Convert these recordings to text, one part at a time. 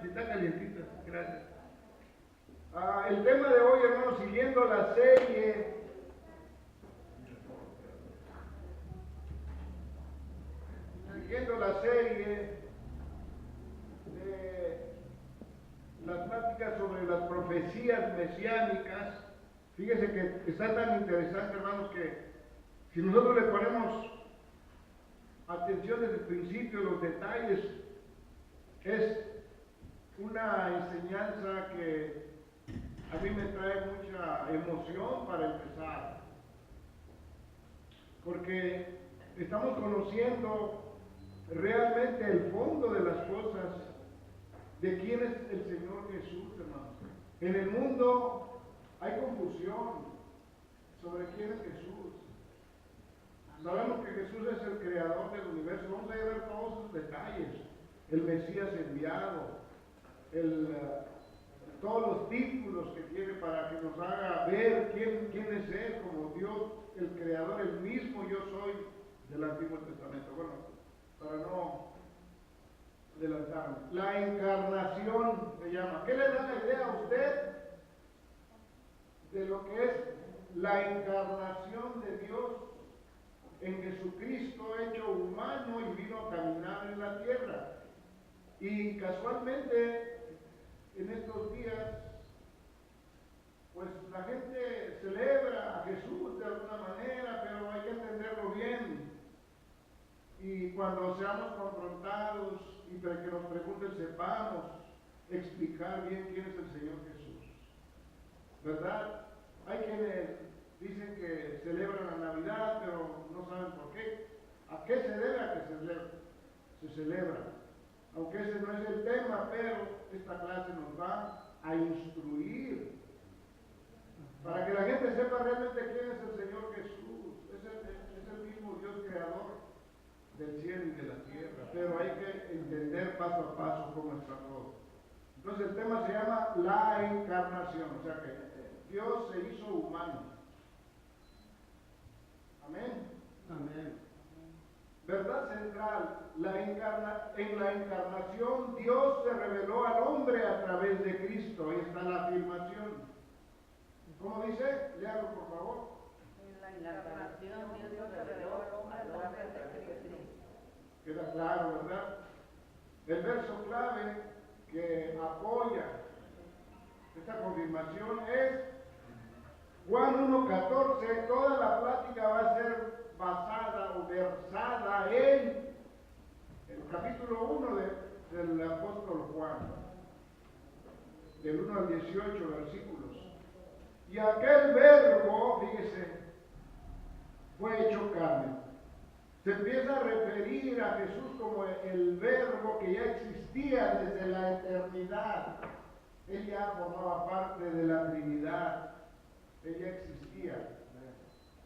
está calientita, gracias. El tema de hoy, hermanos, siguiendo la serie de las pláticas sobre las profecías mesiánicas. Fíjese que está tan interesante, hermanos, que si nosotros le ponemos atención desde el principio, los detalles, es una enseñanza que a mí me trae mucha emoción para empezar, porque estamos conociendo realmente el fondo de las cosas, de quién es el Señor Jesús, hermanos. En el mundo hay confusión sobre quién es Jesús. Sabemos que Jesús es el creador del universo. Vamos a ver todos esos detalles. El Mesías enviado, todos los títulos que tiene para que nos haga ver quién es Él, como Dios, el creador, el mismo yo soy del Antiguo Testamento. Bueno, para no adelantarme. La encarnación se llama. ¿Qué le da la idea a usted de lo que es la encarnación de Dios en Jesucristo hecho humano y vino a caminar en la tierra? Y casualmente en estos días, pues la gente celebra a Jesús de alguna manera, pero hay que entenderlo bien. Y cuando seamos confrontados y para que nos pregunten, sepamos explicar bien quién es el Señor Jesús, ¿verdad? Hay quienes dicen que celebran la Navidad, pero no saben por qué. ¿A qué se debe a que se celebra? Aunque ese no es el tema, pero esta clase nos va a instruir para que la gente sepa realmente quién es el Señor Jesús. Es el mismo Dios creador del cielo y de la tierra, pero hay que entender paso a paso cómo está todo. Entonces el tema se llama la encarnación, o sea que Dios se hizo humano. Amén. Amén. Verdad central, en la encarnación Dios se reveló al hombre a través de Cristo. Ahí está la afirmación. ¿Cómo dice? Léalo por favor. En la encarnación Dios se reveló al hombre a través de Cristo. Queda claro, ¿verdad? El verso clave que apoya esta confirmación es Juan 1:14. Toda la plática va a ser basada o versada en el capítulo 1 del apóstol Juan, del 1 al 18 versículos. Y aquel verbo, fíjese, fue hecho carne. Se empieza a referir a Jesús como el verbo que ya existía desde la eternidad. Él ya formaba parte de la Trinidad. Él ya existía.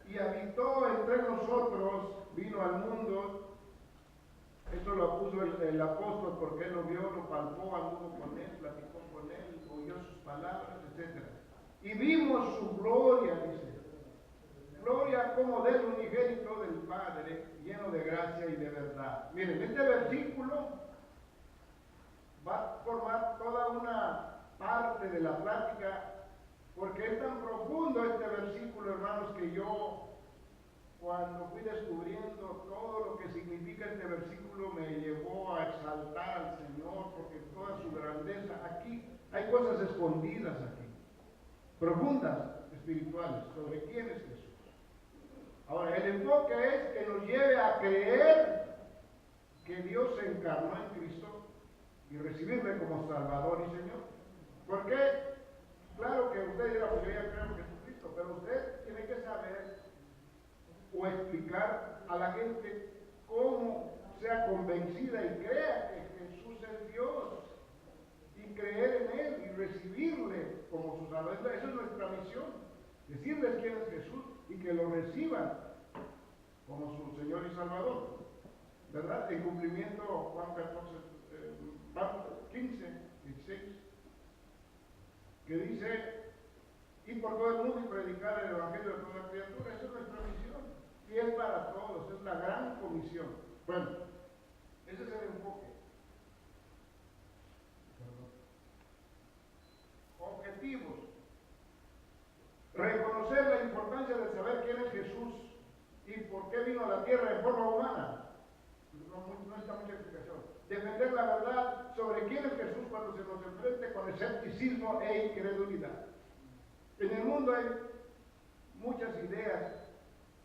Y habitó entre nosotros, vino al mundo. Esto lo puso el apóstol porque él lo vio, lo palpó, anduvo con él, platicó con él, oyó sus palabras, etc. Y vimos su gloria, dice. Gloria como del unigénito del Padre, lleno de gracia y de verdad. Miren, este versículo va a formar toda una parte de la plática, porque es tan profundo este versículo, hermanos, que yo, cuando fui descubriendo todo lo que significa este versículo, me llevó a exaltar al Señor, porque toda su grandeza, aquí hay cosas escondidas aquí, profundas, espirituales, sobre quién es Jesús. Ahora, el enfoque es que nos lleve a creer que Dios se encarnó en Cristo y recibirle como Salvador y Señor. ¿Por qué? Claro que usted dirá, pues yo ya creo en Jesucristo, pero usted tiene que saber o explicar a la gente cómo sea convencida y crea que Jesús es Dios y creer en Él y recibirle como su Salvador. Esa es nuestra misión. Decirles quién es Jesús y que lo reciban como su Señor y Salvador, ¿verdad? En cumplimiento Juan 15, 16, que dice, ir por todo el mundo y predicar el Evangelio a toda criatura. Esa es nuestra misión y es para todos, es la gran comisión. Bueno, ese es el enfoque. con escepticismo e incredulidad. En el mundo hay muchas ideas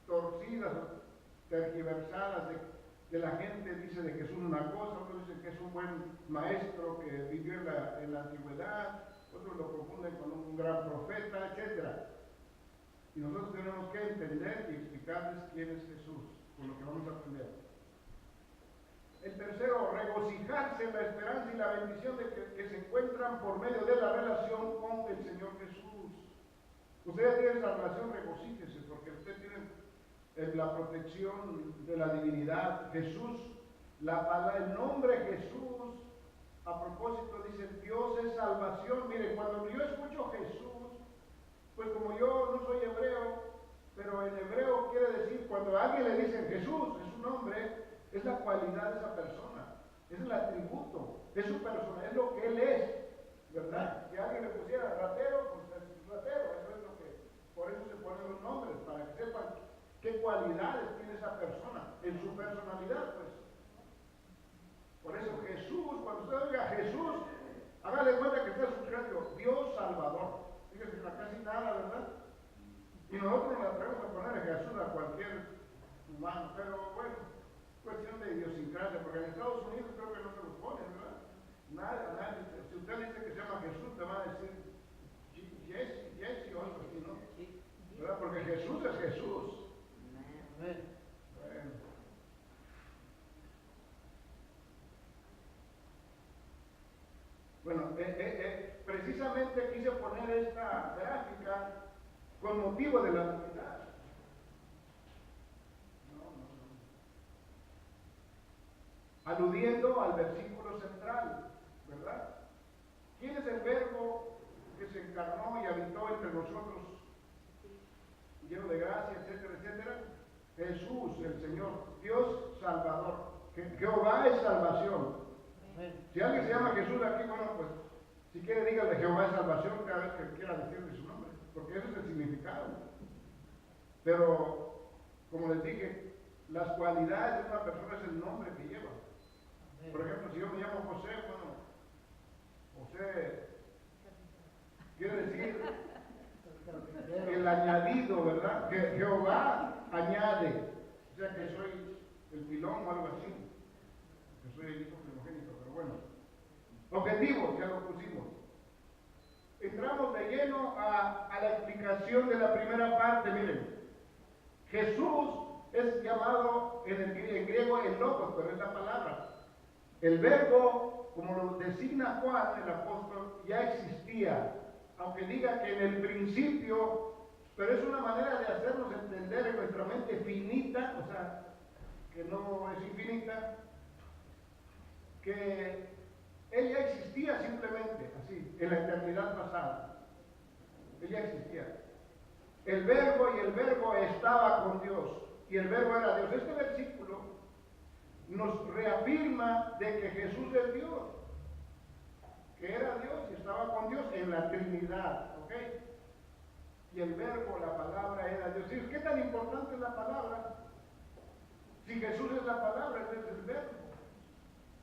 torcidas o tergiversadas de la gente. Dice de Jesús una cosa, otros dicen que es un buen maestro que vivió en la antigüedad, otros lo confunden con un gran profeta, etc. Y nosotros tenemos que entender y explicarles quién es Jesús, por lo que vamos a aprender. El tercero, regocijarse en la esperanza y la bendición de que se encuentran por medio de la relación con el Señor Jesús. Usted ya tiene esa relación, regocíjese, porque usted tiene la protección de la divinidad. Jesús, el nombre Jesús, a propósito dice, Dios es salvación. Mire, cuando yo escucho Jesús, pues como yo no soy hebreo, pero en hebreo quiere decir, cuando a alguien le dicen Jesús, es un nombre, es la cualidad de esa persona, es el atributo, es su persona, es lo que él es, ¿verdad? Si alguien le pusiera ratero, pues es ratero, eso es lo que, por eso se ponen los nombres, para que sepan qué cualidades tiene esa persona, en su personalidad, pues. Por eso Jesús, cuando usted oiga Jesús, hágale cuenta que está escuchando Dios Salvador. Fíjese que casi nada, ¿verdad? Y nosotros nos atrevemos a poner Jesús a cualquier humano, pero bueno, cuestión de idiosincrasia, porque en Estados Unidos creo que no se los ponen, ¿verdad? Nadie, si usted le dice que se llama Jesús, te va a decir Jesse o algo así, ¿no? ¿Verdad? Porque Jesús es Jesús. Bueno, precisamente quise poner esta gráfica con motivo de la Navidad. Aludiendo al versículo central, ¿verdad? ¿Quién es el verbo que se encarnó y habitó entre nosotros, lleno de gracia, etcétera, etcétera? Jesús, el Señor, Dios Salvador. Jehová es salvación. Si alguien se llama Jesús aquí, bueno, pues, si quiere dígale Jehová es salvación cada vez que quiera decirle su nombre, porque ese es el significado. Pero, como les dije, las cualidades de una persona es el nombre que lleva. Por ejemplo, si yo me llamo José, bueno, José quiere decir el añadido, ¿verdad? Que Jehová añade, o sea que soy el pilón o algo así, que soy el hijo primogénito, pero bueno. Objetivo, ya lo pusimos. Entramos de lleno a la explicación de la primera parte. Miren, Jesús es llamado en griego el logos, pero es la palabra. El verbo, como lo designa Juan, el apóstol, ya existía, aunque diga que en el principio, pero es una manera de hacernos entender en nuestra mente finita, o sea, que no es infinita, que él ya existía simplemente, así, en la eternidad pasada. Él ya existía. El verbo estaba con Dios, y el verbo era Dios. Este versículo nos reafirma de que Jesús es Dios, que era Dios y estaba con Dios en la Trinidad, ¿ok? Y el verbo, la palabra era Dios. ¿Sí? ¿Qué tan importante es la palabra? Si Jesús es la palabra, Él es el verbo.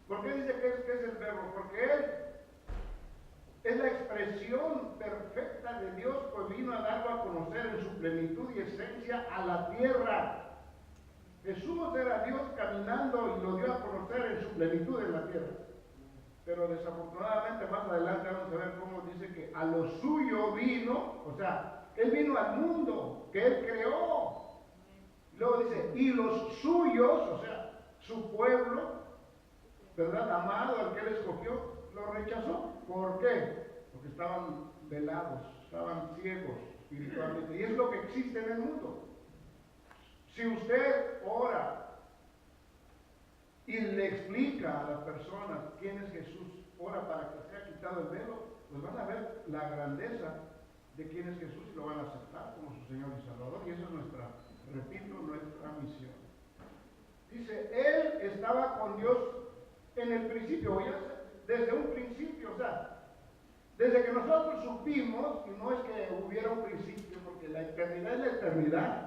¿Por qué dice que es el verbo? Porque Él es la expresión perfecta de Dios, pues vino a darlo a conocer en su plenitud y esencia a la tierra. Jesús era Dios caminando y lo dio a conocer en su plenitud en la tierra. Pero desafortunadamente más adelante vamos a ver cómo dice que a lo suyo vino, o sea, Él vino al mundo que Él creó. Luego dice, y los suyos, o sea, su pueblo, ¿verdad? Amado, al que Él escogió, lo rechazó. ¿Por qué? Porque estaban velados, estaban ciegos espiritualmente. Y es lo que existe en el mundo. Si usted ora y le explica a las personas quién es Jesús, ora para que sea quitado el velo, pues van a ver la grandeza de quién es Jesús y lo van a aceptar como su Señor y Salvador. Y esa es nuestra misión. Dice, Él estaba con Dios en el principio, desde un principio, o sea, desde que nosotros supimos, y no es que hubiera un principio, porque la eternidad es la eternidad,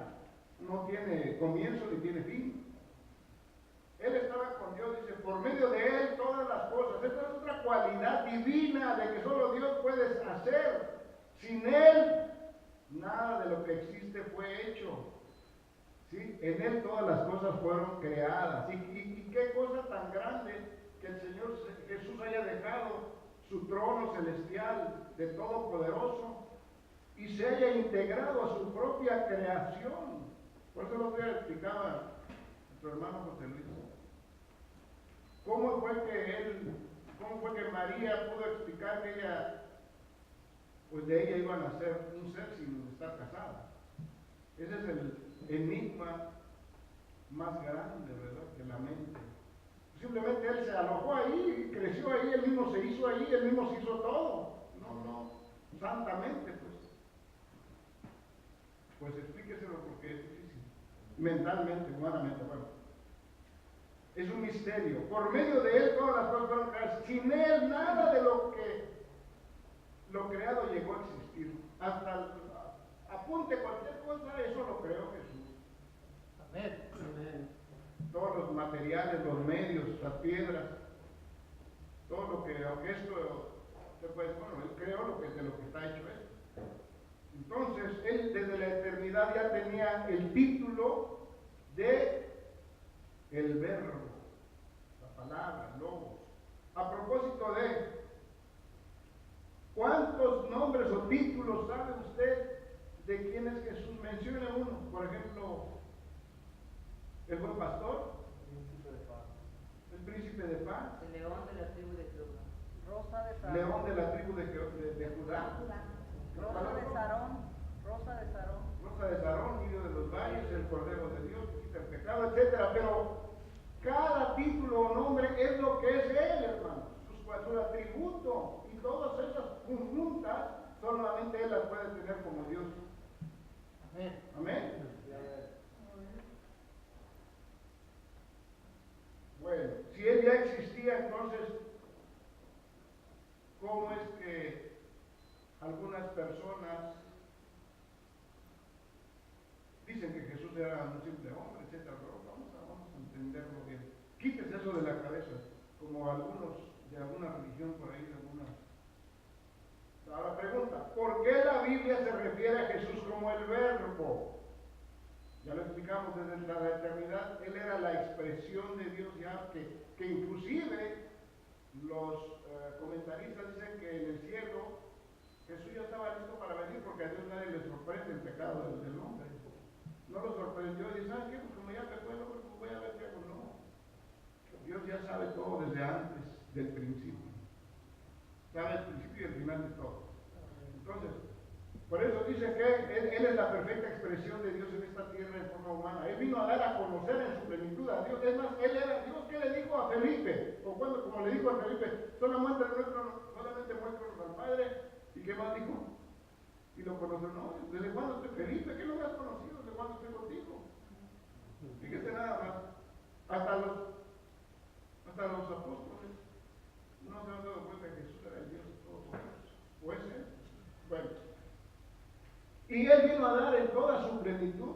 no tiene comienzo ni tiene fin. Él estaba con Dios, dice, por medio de Él todas las cosas. Esta es otra cualidad divina de que solo Dios puede hacer. Sin Él, nada de lo que existe fue hecho. ¿Sí? En Él todas las cosas fueron creadas. Y qué cosa tan grande que el Señor Jesús haya dejado su trono celestial de Todopoderoso y se haya integrado a su propia creación. Por eso lo que explicaba a tu hermano José Luis. ¿Cómo fue que María pudo explicar que ella, pues de ella iba a nacer un ser sin estar casada? Ese es el enigma más grande, ¿verdad?, que la mente. Simplemente él se alojó ahí, creció ahí, él mismo se hizo ahí, él mismo se hizo todo. No, santamente, pues explíqueselo porque es difícil. Mentalmente, humanamente, bueno. Es un misterio. Por medio de él todas las cosas fueron creadas. Sin él nada de lo creado llegó a existir. Apunte cualquier cosa, eso lo creó Jesús. Amén. Amén. Todos los materiales, los medios, las piedras, todo lo que, aunque esto, él creó de lo que está hecho esto. Entonces, él desde la eternidad ya tenía el título de el verbo, la palabra, logos. A propósito de, ¿cuántos nombres o títulos sabe usted de quién es Jesús? Mencione uno. Por ejemplo, el buen pastor, el príncipe de paz, El león de la tribu de Judá. Rosa de Sarón. león de la tribu de Judá, Rosa de Sarón. Rosa de Sarón. rosa de Sarón, niño de los valles, el cordero de Dios, que quita el pecado, etcétera. Pero cada título o nombre es lo que es él, hermano, su atributo, y todas esas conjuntas solamente él las puede tener como Dios. Amén. Amén. Bueno, si él ya existía, entonces, ¿cómo es que algunas personas dicen que Jesús era un simple hombre, etcétera? Pero vamos a entenderlo bien. Quítese eso de la cabeza, como algunos de alguna religión por ahí, Ahora pregunta, ¿por qué la Biblia se refiere a Jesús como el Verbo? Ya lo explicamos desde la eternidad, él era la expresión de Dios ya, que inclusive los comentaristas dicen que en el cielo Jesús ya estaba listo para venir porque a Dios nadie le sorprende el pecado del hombre. No lo sorprendió y dice, ¿sabes qué? Pues como ya pecó el hombre, pues voy a ver qué hago. No. Dios ya sabe todo desde antes del principio. Sabe el principio y el final de todo. Entonces, por eso dice que él es la perfecta expresión de Dios en esta tierra en forma humana. Él vino a dar a conocer en su plenitud a Dios. Es más, él era Dios. ¿Qué le dijo a Felipe? O cuando, como le dijo a Felipe, solamente muéstranos al Padre. ¿Y qué más dijo? Y lo conoció, no, ¿desde cuándo estoy Felipe? ¿Qué no me has conocido? ¿Desde cuándo estoy contigo? Fíjate nada más. Hasta los apóstoles no se han dado cuenta que Jesús era el Dios Todopoderoso. ¿O es él? Bueno. Y él vino a dar en toda su plenitud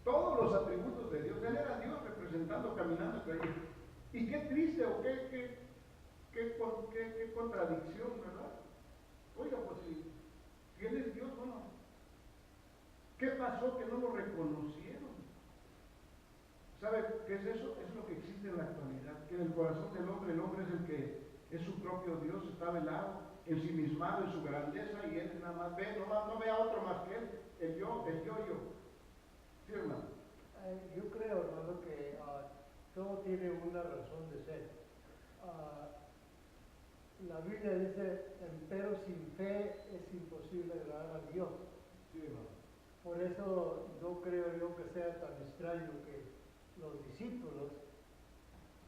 todos los atributos de Dios. Él era Dios representando, caminando entre ellos. Y qué triste o qué contradicción, ¿verdad? Oiga, pues si él es Dios, bueno, ¿qué pasó que no lo reconocieron? ¿Sabe qué es eso? Es lo que existe en la actualidad, que en el corazón del hombre, el hombre es el que es su propio Dios, está velado, ensimismado en su grandeza, y él nada más ve, no ve a otro más que él, el yo. ¿Sí, hermano? Yo creo, hermano, que todo tiene una razón de ser. La Biblia dice, empero sin fe es imposible agradar a Dios. Sí, hermano. Por eso no creo yo que sea tan extraño que los discípulos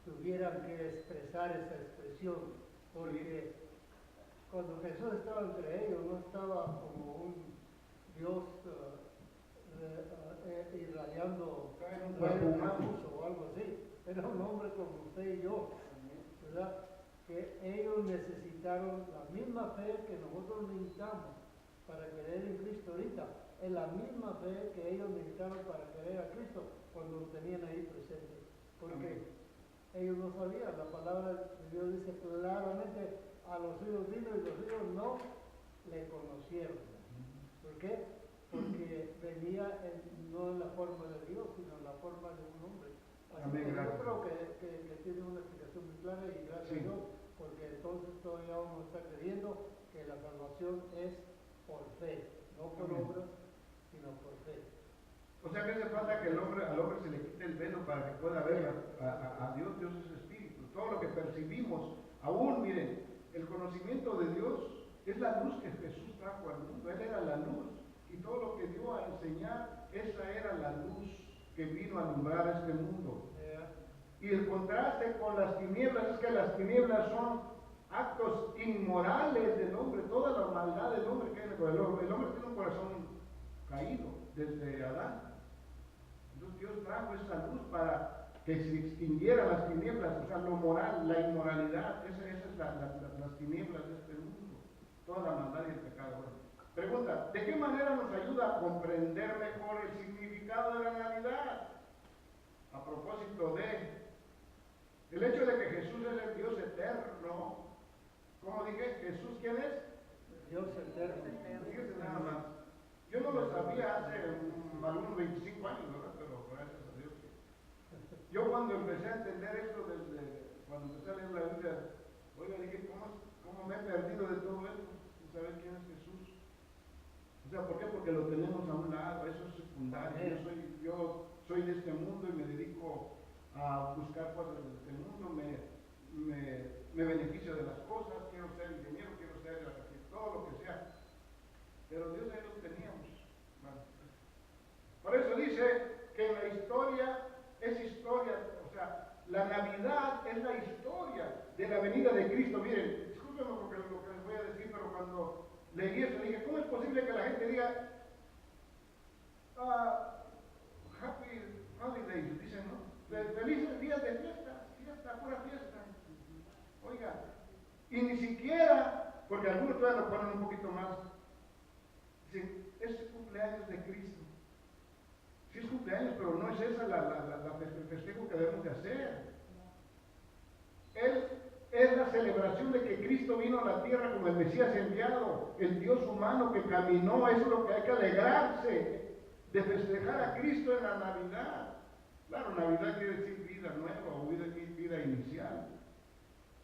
tuvieran que expresar esa expresión, porque cuando Jesús estaba entre ellos no estaba como un Dios irradiando un rayo confuso o algo así. Era un hombre como usted y yo, ¿verdad? Que ellos necesitaron la misma fe que nosotros necesitamos para creer en Cristo ahorita. Es la misma fe que ellos necesitaron para creer a Cristo cuando lo tenían ahí presente. Porque ellos no sabían. La palabra de Dios dice claramente, a los suyos vino y los suyos no le conocieron. ¿Por qué? Porque venía no en la forma de Dios, sino en la forma de un hombre. Así Amén, que yo gracias. creo que tiene una explicación muy clara y gracias Sí. a Dios, porque entonces todavía vamos a estar creyendo que la salvación es por fe, no por Amén. obras, sino por fe. O sea que hace falta que al hombre se le quite el velo para que pueda ver a Dios. Dios es espíritu. Todo lo que percibimos, aún miren, el conocimiento de Dios es la luz que Jesús trajo al mundo. Él era la luz. Y todo lo que dio a enseñar, esa era la luz que vino a alumbrar a este mundo. Y el contraste con las tinieblas es que las tinieblas son actos inmorales del hombre, toda la maldad del hombre que hay en el corazón. El hombre tiene un corazón caído desde Adán. Entonces Dios trajo esa luz para que se extinguieran las tinieblas, o sea, lo moral, la inmoralidad, esas es las tinieblas de este mundo, toda la maldad y el pecado. Bueno, pregunta, ¿de qué manera nos ayuda a comprender mejor el significado de la Navidad? A propósito de el hecho de que Jesús es el Dios eterno, ¿cómo dije? ¿Jesús quién es? Dios eterno. Fíjese nada más. Yo no lo sabía hace algunos 25 años, ¿verdad? Pero gracias a Dios. Yo cuando empecé a entender esto, cuando empecé a leer la Biblia, oiga, dije, ¿cómo me he perdido de todo esto? Sin saber quién es Jesús. O sea, ¿por qué? Porque lo tenemos a un lado, eso es secundario. Yo soy de este mundo y me dedico a buscar cosas de este mundo, me beneficio de las cosas, quiero ser ingeniero, quiero ser todo lo que sea. Pero Dios ahí lo teníamos. Bueno, por eso dice que la historia es historia, o sea, la Navidad es la historia de la venida de Cristo. Miren, discúlpenme porque lo que les voy a decir, pero cuando leí eso dije, ¿cómo es posible que la gente diga Happy Holidays? Dicen, ¿no? Felices días de fiesta, pura fiesta. Oiga, y ni siquiera, porque algunos todavía lo ponen un poquito más, dicen, es cumpleaños de Cristo. Sí es cumpleaños, pero no es esa el festejo que debemos de hacer. Él es la celebración de que Cristo vino a la tierra como el Mesías enviado, el Dios humano que caminó. Eso es lo que hay que alegrarse, de festejar a Cristo en la Navidad. Claro, Navidad quiere decir vida nueva o vida inicial.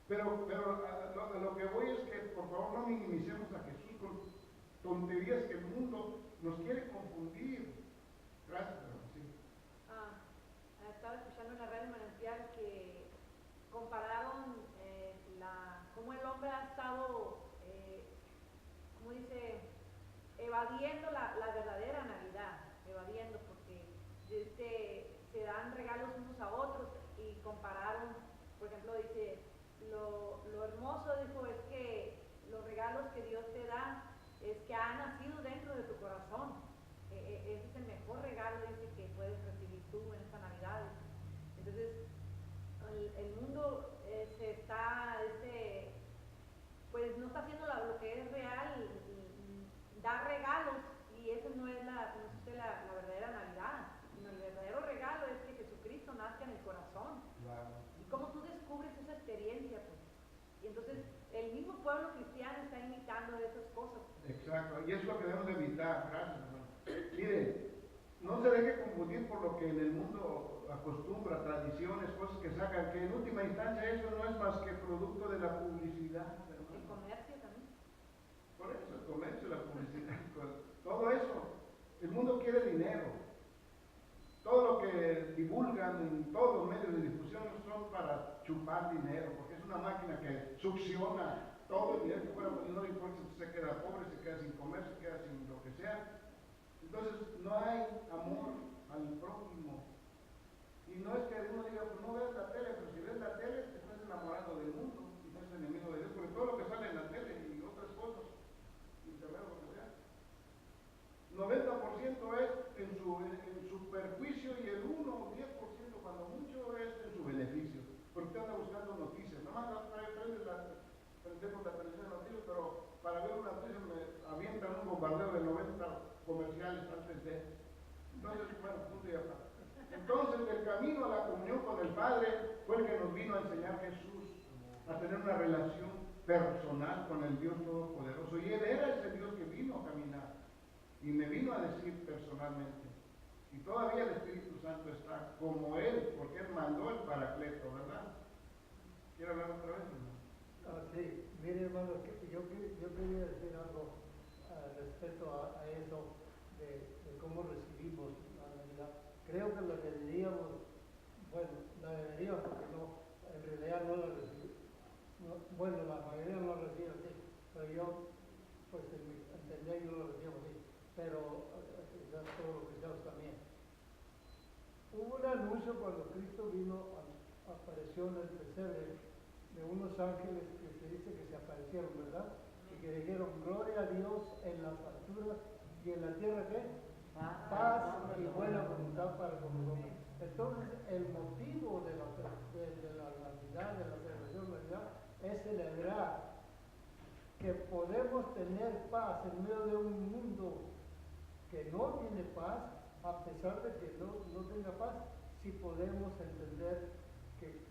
Pero a lo que voy es que por favor no minimicemos a Jesús con tonterías que el mundo nos quiere confundir. Gracias, sí. Estaba escuchando en la radio Manantial que compararon cómo el hombre ha estado, ¿cómo dice? Evadiendo la verdadera Navidad, evadiendo, porque se dan regalos unos a otros y compararon, por ejemplo, dice, lo hermoso, dijo, es que los regalos que Dios te da es que ha nacido dentro de tu corazón. Ese es el mejor regalo, dice, que puedes recibir tú en esta Navidad. Entonces, el mundo se está, pues no está haciendo lo que es real, da regalos, y eso no es la verdadera Navidad, sino el verdadero regalo es que Jesucristo nazca en el corazón. Claro. Y cómo tú descubres esa experiencia, pues. Y entonces el mismo pueblo cristiano está imitando esas cosas. Exacto, y eso es lo que debemos de evitar. Gracias, hermano. Miren, no se deje confundir por lo que en el mundo acostumbra, tradiciones, cosas que sacan, que en última instancia eso no es más que producto de la publicidad, hermano. El comercio también. Por eso, el comercio, la publicidad, todo eso. El mundo quiere dinero. Todo lo que divulgan en todos los medios de difusión son para chupar dinero, porque es una máquina que succiona todo el dinero que fuera, y no le importa si se queda pobre, se queda sin comer, se queda sin lo que sea. Entonces no hay amor al prójimo. Y no es que uno diga, pues no ves la tele, pero si ves la tele te estás enamorando del mundo y estás enemigo de Dios, porque todo lo que sale en la tele y otras cosas, internet, lo que sea, 90% es en su perjuicio y el 1 o 10% cuando mucho es en su beneficio, porque usted anda buscando noticias. Nomás prendemos la televisión de noticias, pero para ver una noticia me avientan un bombardeo de 90 comerciales antes de. Entonces, bueno, punto y aparte. Entonces, el camino a la comunión con el Padre fue el que nos vino vino a enseñar Jesús a tener una relación personal con el Dios Todopoderoso. Y Él era ese Dios que vino a caminar y me vino a decir personalmente. Y todavía el Espíritu Santo está como Él, porque Él mandó el Paracleto, ¿verdad? ¿Quiere hablar otra vez, hermano? Sí, mire, hermano, yo quería decir algo respecto a eso de cómo recibimos la Navidad. Creo que la deberíamos, porque no, en realidad no la recibimos. Bueno, la mayoría no lo recibe así, pero yo, pues en mi entender, yo lo recibo así, pero quizás todos los cristianos también. Hubo un anuncio cuando Cristo vino, apareció en el pesebre, de unos ángeles que se dice que se aparecieron, ¿verdad? Y que dijeron, gloria a Dios en las alturas y en la tierra, ¿qué? Paz y buena voluntad para con los hombres. Entonces, el motivo de la Navidad, de la celebración de la Navidad, es celebrar que podemos tener paz en medio de un mundo que no tiene paz, a pesar de que no tenga paz, si podemos entender que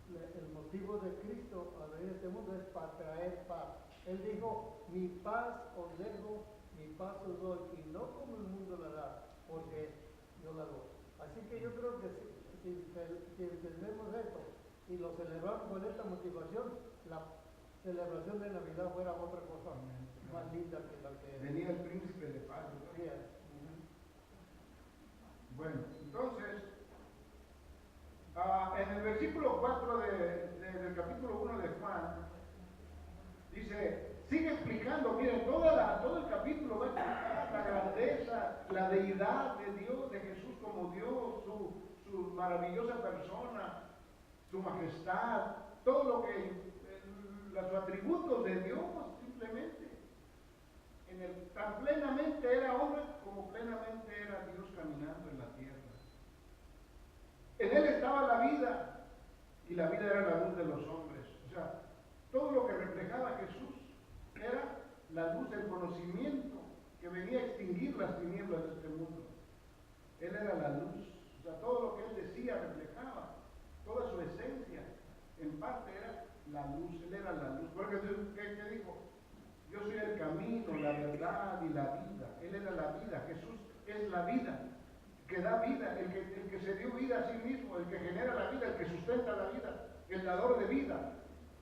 el motivo de Cristo al venir a este mundo es para traer paz. Él dijo, mi paz os dejo, mi paz os doy, y no como el mundo la da, porque yo la doy. Así que yo creo que si entendemos esto y lo celebramos con esta motivación, la celebración de Navidad fuera otra cosa más linda que la que venía el príncipe de paz, ¿no? Sí. Bueno, entonces, en el versículo 4 del capítulo 1 de Juan, dice, sigue explicando, miren, todo el capítulo va a explicar la grandeza, la deidad de Dios, de Jesús como Dios, su maravillosa persona, su majestad, todo lo que, los atributos de Dios, simplemente. Tan plenamente era hombre como plenamente era Dios caminando en la tierra. En Él estaba la vida, y la vida era la luz de los hombres. O sea, todo lo que reflejaba Jesús era la luz del conocimiento que venía a extinguir las tinieblas de este mundo. Él era la luz. O sea, todo lo que Él decía reflejaba, toda su esencia, en parte era la luz. Él era la luz. Porque, ¿qué dijo? Yo soy el camino, la verdad y la vida. Él era la vida. Jesús es la vida, que da vida, el que se dio vida a sí mismo, el que genera la vida, el que sustenta la vida, el dador de vida,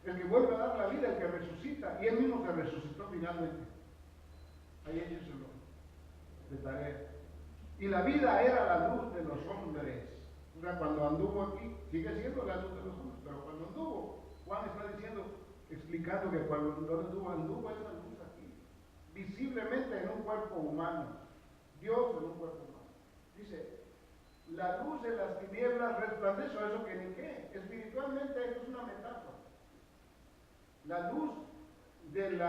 el que vuelve a dar la vida, el que resucita, y Él mismo se resucitó finalmente. Ahí échenselo de tarea. Y la vida era la luz de los hombres. O sea, cuando anduvo aquí, sigue siendo la luz de los hombres, pero cuando anduvo, Juan está diciendo, explicando que cuando anduvo esa luz aquí, visiblemente en un cuerpo humano, Dios en un cuerpo humano. Dice, la luz de las tinieblas resplandece, eso que ni qué, espiritualmente esto es una metáfora. La luz del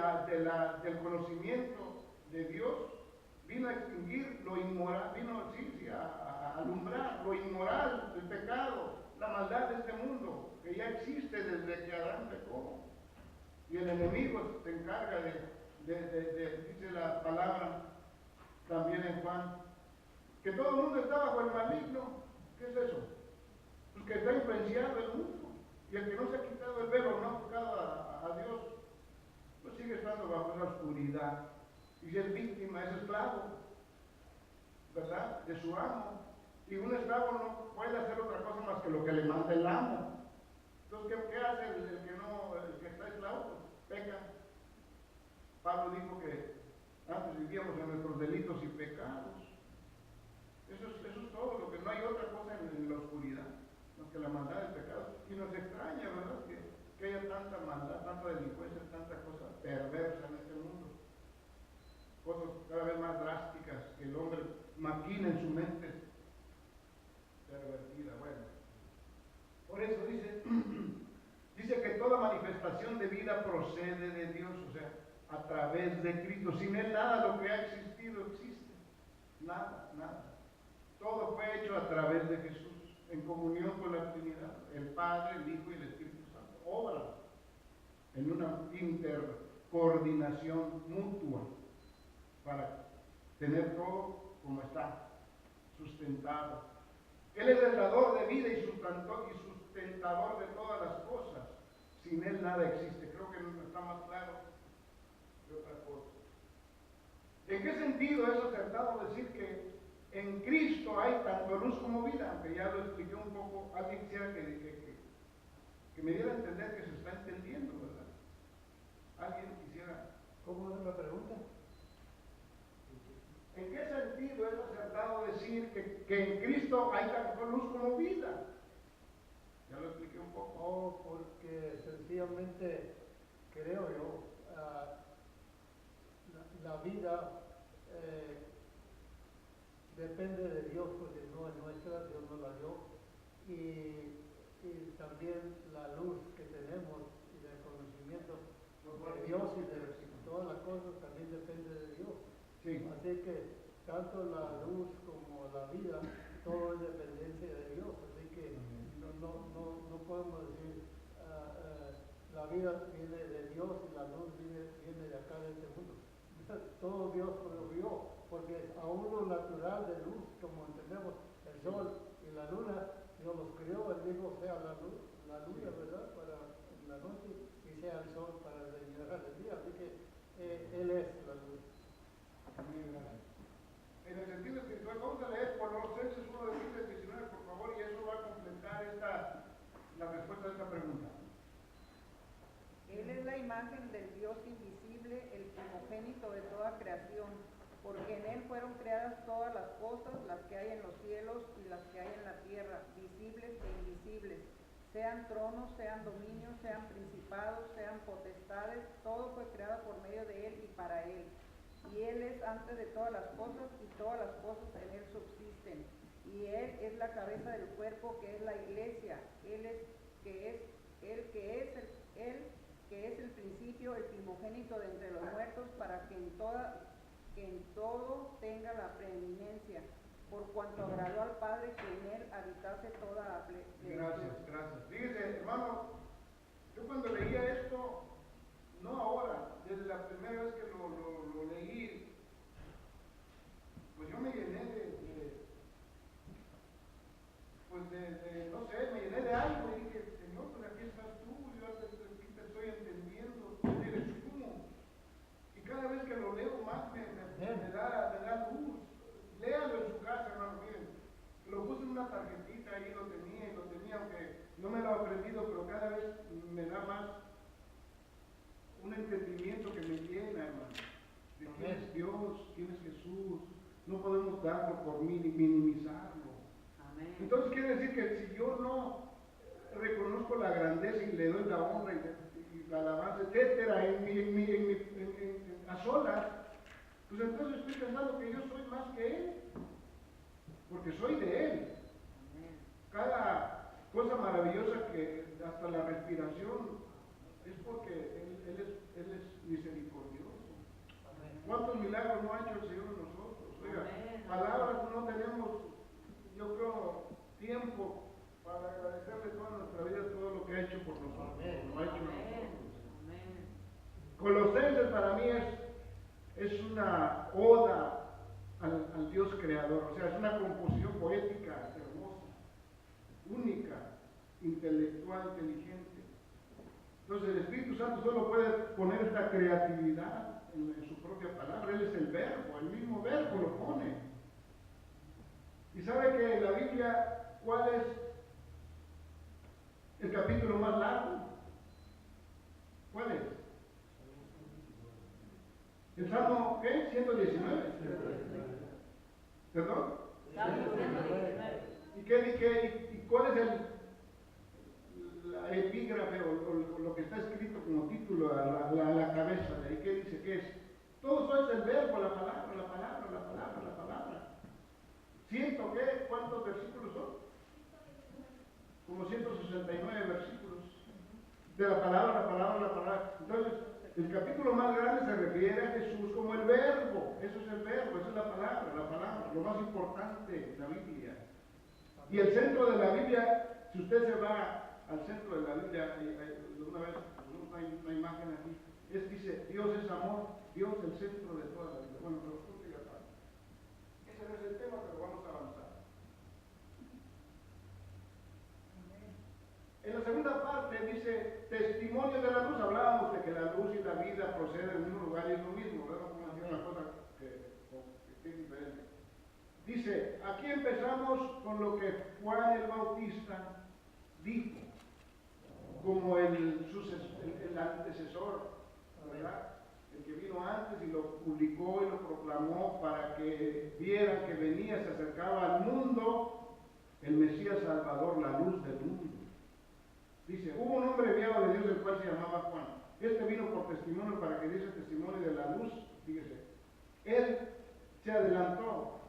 conocimiento de Dios vino a extinguir lo inmoral, vino a alumbrar lo inmoral, el pecado, la maldad de este mundo, que ya existe desde que Adán pecó. Y el enemigo se encarga dice la palabra también en Juan, que todo el mundo está bajo el maligno. ¿Qué es eso? Pues que está influenciado el mundo. Y el que no se ha quitado el velo, no ha tocado a Dios, pues sigue estando bajo esa oscuridad. Y si es víctima, es esclavo, ¿verdad? De su amo. Y un esclavo no puede hacer otra cosa más que lo que le manda el amo. Entonces, ¿qué hace el que está esclavo? Pues peca. Pablo dijo que antes vivíamos en nuestros delitos y pecados. Eso es todo, lo que no hay otra cosa en la oscuridad, más que la maldad del pecado. Y nos extraña, ¿verdad? Que haya tanta maldad, tanta delincuencia, tanta cosa perversa en este mundo. Cosas cada vez más drásticas que el hombre maquina en su mente pervertida. Bueno, por eso dice que toda manifestación de vida procede de Dios, o sea, a través de Cristo. Sin Él nada de lo que ha existido existe. Nada. Todo fue hecho a través de Jesús, en comunión con la Trinidad, el Padre, el Hijo y el Espíritu Santo. Obran en una intercoordinación mutua para tener todo como está, sustentado. Él es el dador de vida y sustentador de todas las cosas. Sin Él nada existe. Creo que no está más claro que otra cosa. ¿En qué sentido es acertado decir que en Cristo hay tanto luz como vida? Aunque ya lo expliqué un poco, alguien quisiera que me diera a entender que se está entendiendo, ¿verdad? ¿Alguien quisiera? ¿Cómo es la pregunta? ¿En qué sentido es acertado decir que en Cristo hay tanto luz como vida? Ya lo expliqué un poco. Oh, porque sencillamente creo yo, la vida depende de Dios, porque no es nuestra, Dios nos la dio, y también la luz que tenemos y el conocimiento de Dios y de todas las cosas también depende de Dios. Sí. Así que tanto la luz como la vida, todo es dependencia de Dios. Así que no podemos decir la vida viene de Dios y la luz viene de acá de este mundo. Todo Dios prohibió, porque aún lo natural de luz, como entendemos, el sol y la luna, Dios los creó, Él dijo sea la luna, ¿verdad? Para la noche, y sea el sol para señalar el día. Así que Él es la luz. En el sentido espiritual, vamos a leer Colosenses 1 de 15 al 19, por favor, y eso va a completar la respuesta a esta pregunta. Él es la imagen del Dios invisible, el primogénito de toda creación, porque en Él fueron creadas todas las cosas, las que hay en los cielos y las que hay en la tierra, visibles e invisibles, sean tronos, sean dominios, sean principados, sean potestades, todo fue creado por medio de Él y para Él. Y Él es antes de todas las cosas, y todas las cosas en Él subsisten. Y Él es la cabeza del cuerpo, que es la iglesia. Él que es el principio, el primogénito de entre los muertos, para que en todo tenga la preeminencia, por cuanto agradó al Padre que en Él habitase toda plenitud. Gracias. Fíjese, hermano, yo cuando leía esto, no ahora, desde la primera vez que lo leí, pues yo me llené no sé, me llené de algo y dije, Señor, pues aquí estás tú, yo aquí te estoy entendiendo, tú eres uno. Y cada vez que lo leo más me da luz. Léalo en su casa, hermano, miren. Lo puse en una tarjetita ahí, lo tenía, aunque no me lo he aprendido, pero cada vez me da más un entendimiento que me llena, hermano, de quién es Dios, quién es Jesús. No podemos darlo por minimizarlo. Amén. Entonces quiere decir que si yo no reconozco la grandeza y le doy la honra y la alabanza, etcétera, a solas, pues entonces estoy pensando que yo soy más que Él, porque soy de Él. Amén. Cada cosa maravillosa que hasta la respiración es porque Él es misericordioso. ¿Cuántos milagros no ha hecho el Señor en nosotros? Oiga, palabras no tenemos, yo creo, tiempo para agradecerle toda nuestra vida todo lo que ha hecho por nosotros, lo ha hecho en nosotros. Colosenses para mí es una oda al Dios creador, o sea, es una composición poética hermosa, única, intelectual, inteligente. Entonces el Espíritu Santo solo puede poner esta creatividad en su propia palabra. Él es el verbo, el mismo verbo lo pone. Y sabe que en la Biblia, ¿cuál es el capítulo más largo? ¿Cuál es? ¿El Salmo qué? 119. ¿Perdón? Salmo 119. ¿Y cuál es la epígrafe o lo que está escrito como título a la cabeza de ahí? ¿Qué dice? ¿Qué es? Todo eso es el verbo, la palabra. ¿Cuántos versículos son? Como 169 versículos. De la palabra. Entonces, el capítulo más grande se refiere a Jesús como el verbo. Eso es el verbo, esa es la palabra, lo más importante de la Biblia. Y el centro de la Biblia, si usted se va al centro de la Biblia, una vez pusimos una imagen aquí, dice, Dios es amor, Dios el centro de toda la Biblia. Bueno, pero usted ya sabe. Ese no es el tema, pero vamos a avanzar. la segunda parte dice testimonio de la luz. Hablábamos de que la luz y la vida proceden del mismo lugar y es lo mismo, ¿verdad? No podemos decir una cosa que es diferente. Dice, aquí empezamos con lo que Juan el Bautista dijo, como el antecesor, ¿verdad? El que vino antes y lo publicó y lo proclamó para que vieran que venía, se acercaba al mundo, el Mesías Salvador, la luz del mundo. Dice, hubo un hombre enviado de Dios, el cual se llamaba Juan. Este vino por testimonio para que diese testimonio de la luz. Fíjese, él se adelantó.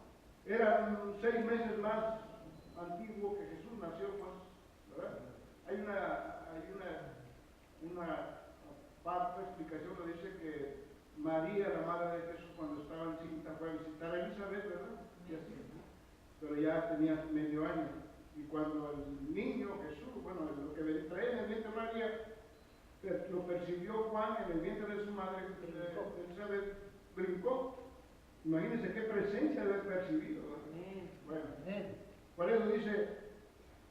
Era 6 meses más antiguo que Jesús, nació pues, ¿verdad? Hay una parte, explicación, lo dice que María, la madre de Jesús, cuando estaba encinta, fue a visitar a Elizabeth, ¿verdad? Y así, pero ya tenía medio año. Y cuando el niño Jesús, bueno, lo que traía en el vientre de María, lo percibió Juan en el vientre de su madre, Elizabeth, brincó. Imagínense qué presencia debe haber percibido, ¿verdad? Bueno, por eso dice,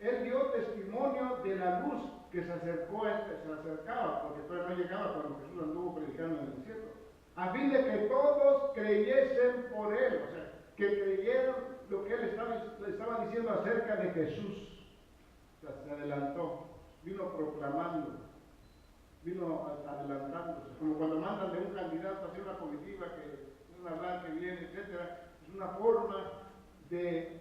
él dio testimonio de la luz que se acercaba, porque todavía no llegaba cuando Jesús anduvo predicando en el desierto, a fin de que todos creyesen por él, o sea, que creyeron lo que él le estaba diciendo acerca de Jesús. O sea, se adelantó, vino proclamando, vino adelantándose, como cuando mandan de un candidato a hacer una comitiva, que es hablar que viene, etcétera. Es una forma de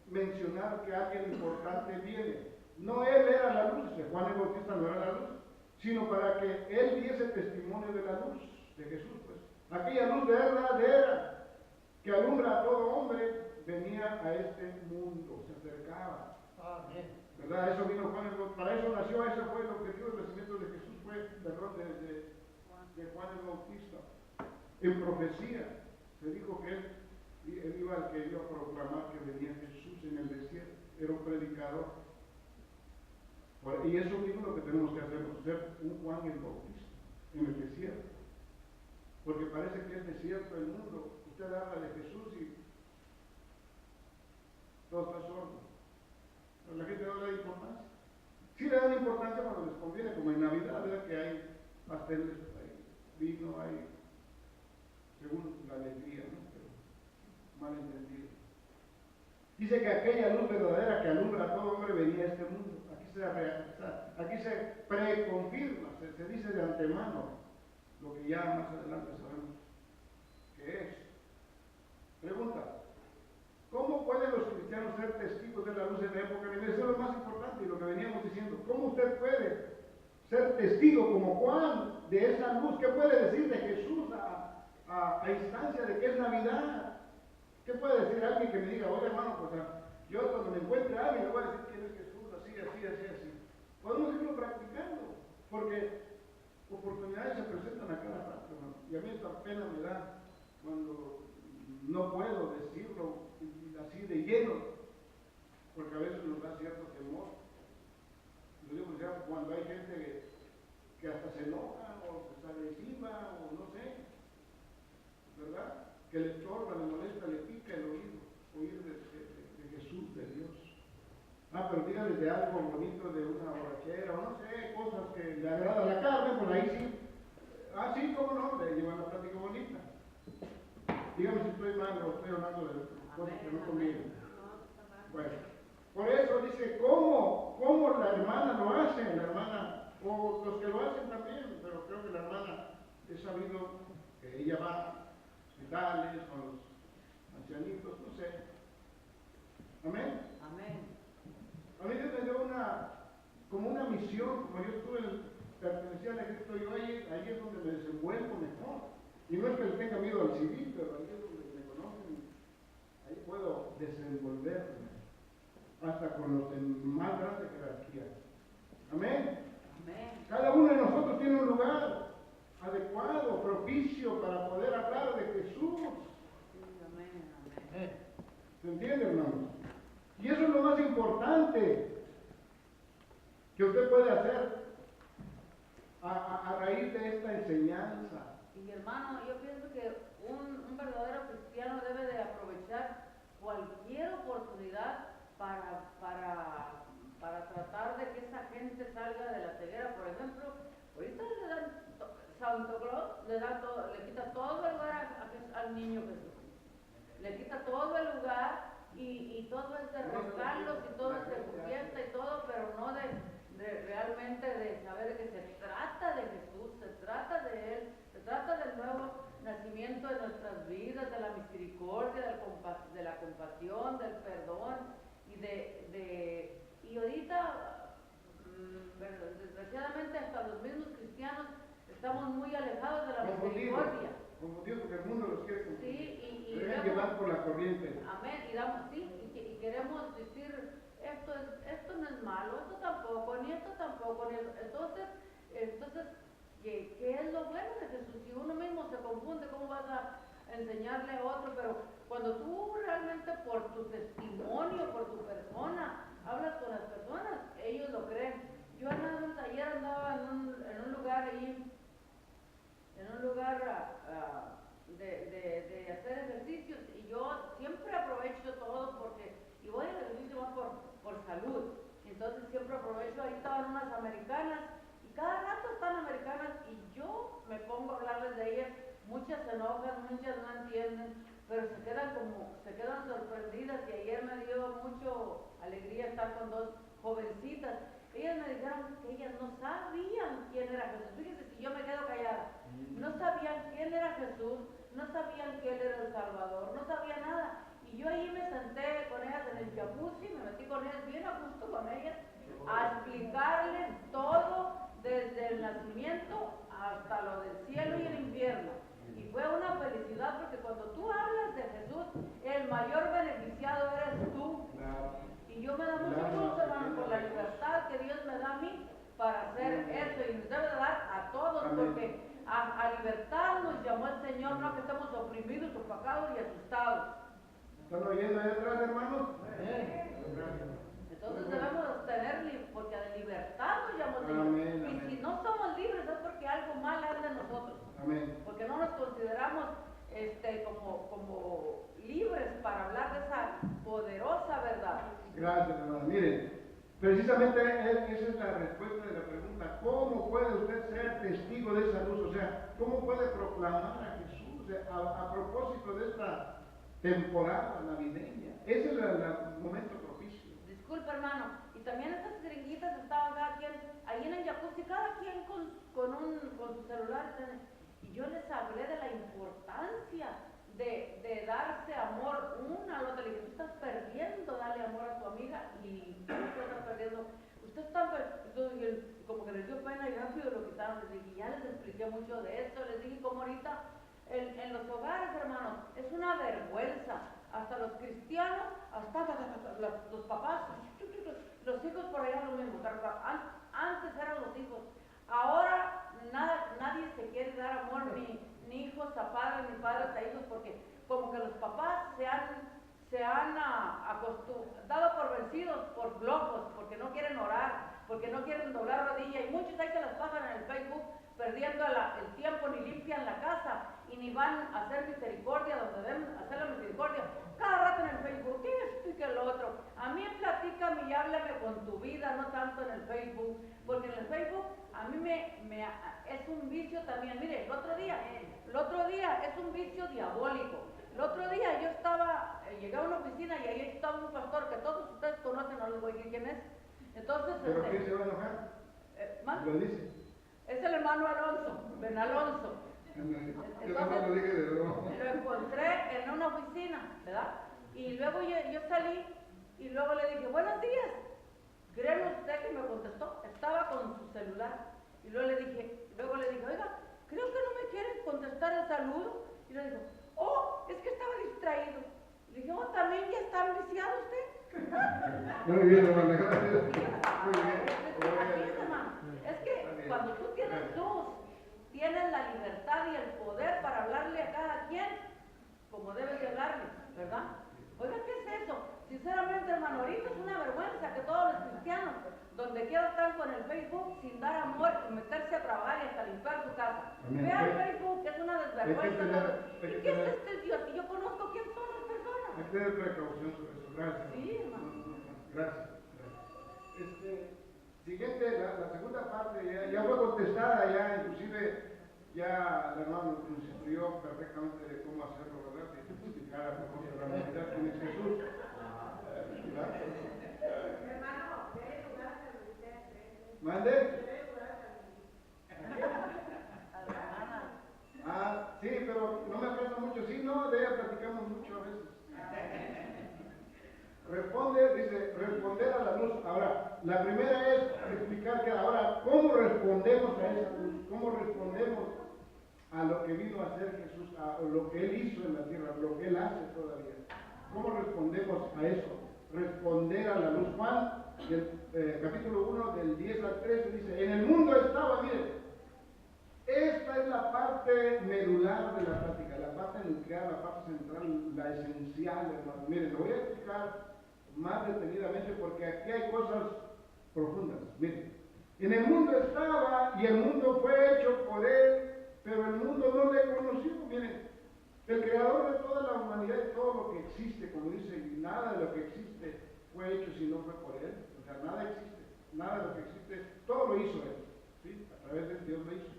mencionar que alguien importante viene. No él era la luz, Juan el Bautista no era la luz, sino para que él diese testimonio de la luz de Jesús, pues. Aquella luz verdadera que alumbra a todo hombre venía a este mundo, se acercaba. Amén. ¿Verdad? Eso vino Juan el Bautista, para eso nació, ese fue el objetivo del nacimiento de Jesús, fue de Juan el Bautista. En profecía se dijo que él iba a proclamar que venía Jesús en el desierto, era un predicador. Y eso mismo es lo que tenemos que hacer, ser un Juan el Bautista en el desierto. Porque parece que es desierto el mundo. Usted habla de Jesús y todo está sordo. Pero la gente no le da importancia. Sí le dan importancia cuando les conviene, como en Navidad, ¿verdad? Que hay pasteles, hay vino, hay, según la alegría, ¿no? Pero mal entendido. Dice que aquella luz verdadera que alumbra a todo hombre venía a este mundo. Aquí se preconfirma, se dice de antemano lo que ya más adelante sabemos que es. Pregunta, ¿cómo pueden los cristianos ser testigos de la luz en la época de Eso es lo más importante y lo que veníamos diciendo. ¿Cómo usted puede ser testigo como Juan de esa luz? ¿Qué puede decir de Jesús a instancia de que es Navidad? ¿Qué puede decir alguien que me diga, oye hermano, pues yo cuando me encuentre a alguien le voy a decir quién es Jesús, así? Podemos irlo practicando, porque oportunidades se presentan a cada rato, ¿no? Y a mí esta pena me da cuando no puedo decirlo así de lleno, porque a veces nos da cierto temor. Lo digo ya cuando hay gente que hasta se enoja o se agresiva o no sé, ¿verdad? Que le estorba, le molesta, le pica el oído, oír de Jesús, de Dios. Pero dígales de algo bonito, de una borrachera, o no sé, cosas que le agrada a la carne, pues ahí sí. Sí, cómo no, le llevan la plática bonita. Dígame si estoy mal o estoy hablando de cosas que no convienen. Bueno, por eso dice, ¿cómo la hermana lo hace? La hermana, o los que lo hacen también, pero creo que la hermana es sabido que ella va a hospitales, con los ancianitos, no sé. Amén. Amén. A mí Dios me dio como una misión, como yo pertenecía al ejército, yo ahí es donde me desenvuelvo mejor. Y no es que le tenga miedo al civil, pero ahí es donde me conocen, ahí puedo desenvolverme, hasta con los de más grande jerarquía. Amén. Amén. Cada uno de nosotros tiene un lugar adecuado, propicio para poder hablar de Jesús. Sí, amén. ¿Se entiende, hermanos? Y eso es lo más importante que usted puede hacer a raíz de esta enseñanza. Y hermano, yo pienso que un verdadero cristiano debe de aprovechar cualquier oportunidad para para tratar de que esa gente salga de la ceguera. Por ejemplo, ahorita le dan, Santo Claus le da todo, le quita todo el lugar al niño Jesús. Le quita todo el lugar y todo es de regalos y todo es de fiesta y todo, pero no de realmente de saber que se trata de Jesús, se trata de Él, se trata del nuevo nacimiento de nuestras vidas, de la misericordia, de la compasión, del perdón y ahorita, desgraciadamente, hasta los mismos cristianos estamos muy alejados de la misericordia. Confundidos porque el mundo los quiere confundir. Sí, se dejan llevar por la corriente. Amén, y queremos decir, esto no es malo, esto tampoco, ni esto tampoco, ni entonces ¿qué es lo bueno de Jesús? Si uno mismo se confunde, ¿cómo vas a enseñarle a otro? Pero cuando tú realmente por tu testimonio, por tu persona, hablas con las personas, ellos lo creen. Yo ayer andaba en un lugar ahí, de hacer ejercicios, y yo siempre aprovecho todo y voy al ejercicio más por salud. Entonces siempre aprovecho, ahí estaban unas americanas, y cada rato están americanas, y yo me pongo a hablarles de ellas. Muchas se enojan, muchas no entienden, pero se quedan sorprendidas, y ayer me dio mucho alegría estar con dos jovencitas. Ellas me dijeron que ellas no sabían quién era Jesús. Fíjense si yo me quedo callada. No sabían quién era Jesús, no sabían que Él era el Salvador, no sabían nada. Y yo ahí me senté con ellas en el jacuzzi, me metí con ellas, bien a gusto con ellas, a explicarles todo desde el nacimiento hasta lo del cielo y el infierno. Y fue una felicidad, porque cuando tú hablas de Jesús, el mayor beneficiado eres tú. Y yo me da mucho gusto, hermano, por la libertad que Dios me da a mí para hacer eso, y nos debe dar a todos, porque a libertad nos llamó el Señor, no que estamos oprimidos, opacados y asustados. ¿Están oyendo ahí atrás, hermanos? Entonces debemos tener, porque de libertad nos llamó el Señor. Amén. Y si no somos libres es porque algo mal anda en nosotros. Amén. Porque no nos consideramos como libres para hablar de esa poderosa verdad. Gracias, hermano. Miren, precisamente esa es la respuesta de la pregunta. ¿Cómo puede usted ser testigo de esa luz? O sea, ¿cómo puede proclamar a Jesús a propósito de esta temporada navideña? Ese es el momento propicio. Disculpa, hermano, y también estas gringuitas estaban cada quien ahí en el jacuzzi, cada quien con su celular, y yo les hablé de la importancia de darse amor una al otro. Le dije, tú estás perdiendo, dale amor a tu amiga, y tú estás perdiendo, usted está perdiendo, como que les dio pena y rápido lo quitaron. Les dije, ya les expliqué mucho de esto, les dije como ahorita en los hogares, hermanos, es una vergüenza. Hasta los cristianos, hasta los papás, los hijos por allá lo mismo. Antes eran los hijos, ahora nadie se quiere dar amor, ni hijos a padres, ni padres a hijos, porque como que los papás se han dado por vencidos, por flojos, porque no quieren orar, porque no quieren doblar rodilla, y muchos ahí se las pasan en el Facebook perdiendo el tiempo, ni limpian la casa y ni van a hacer misericordia donde deben hacer la misericordia. Cada rato en el Facebook, ¿qué esto y qué lo otro? A mí platícame y háblame con tu vida, no tanto en el Facebook, porque en el Facebook a mí es un vicio también. Mire, el otro día es un vicio diabólico. El otro día yo llegué a una oficina y ahí estaba un pastor que todos ustedes conocen, no les voy a decir quién es. Entonces, ¿pero quién se va a enojar? ¿más? Lo dice. Es el hermano Alonso, Ben Alonso. Entonces, lo encontré en una oficina, ¿verdad? Y luego yo salí y luego le dije, buenos días. ¿Cree usted que me contestó? Estaba con su celular. Y luego le dije, oiga, creo que no me quieren contestar el saludo. Y le dijo, oh, es que estaba distraído. Le dije, oh, ¿también ya está viciado usted? Muy bien, hermano. Muy bien. Así es, hermano. Es que cuando tú tienes luz, tienes la libertad y el poder para hablarle a cada quien como debes de hablarle, ¿verdad? Oiga, ¿qué es eso? Sinceramente, hermano, ahorita es una vergüenza que todos los cristianos, donde quiera, están con el Facebook sin dar amor y meterse a trabajar y hasta limpiar su casa. Vea el Facebook, que es una desvergüenza. ¿Y qué es este Dios? Y yo conozco quién son las personas. Hay que tener precaución sobre eso. Gracias. Sí, hermano. Gracias. Siguiente, la segunda parte ya fue contestada, ya inclusive ya el hermano nos instruyó perfectamente de cómo hacerlo, ¿verdad? Si explicara cómo se la humanidad quién es Jesús. ¿Verdad? Hermano, debe lugar a la Odisea 13. ¿Mande? Debe lugar a A la hermana. Ah, sí, pero no me acuerdo mucho. Sí, no, de ella platicamos mucho a veces. Responde, dice, responder a la luz. Ahora, la primera es explicar que ahora, ¿cómo respondemos a esa luz? ¿Cómo respondemos a lo que vino a hacer Jesús, a lo que Él hizo en la tierra, lo que Él hace todavía? ¿Cómo respondemos a eso? Responder a la luz. Juan, capítulo 1, del 10 al 13, dice, en el mundo estaba, miren, esta es la parte medular de la plática, la parte nuclear, la parte central, la esencial, hermano. Miren, lo voy a explicar más detenidamente porque aquí hay cosas profundas. Miren, en el mundo estaba y el mundo fue hecho por Él, pero el mundo no le conoció. Miren, el creador de toda la humanidad y todo lo que existe, como dice, y nada de lo que existe fue hecho si no fue por Él. O sea, nada existe, nada de lo que existe, todo lo hizo Él, ¿sí? A través de Dios lo hizo.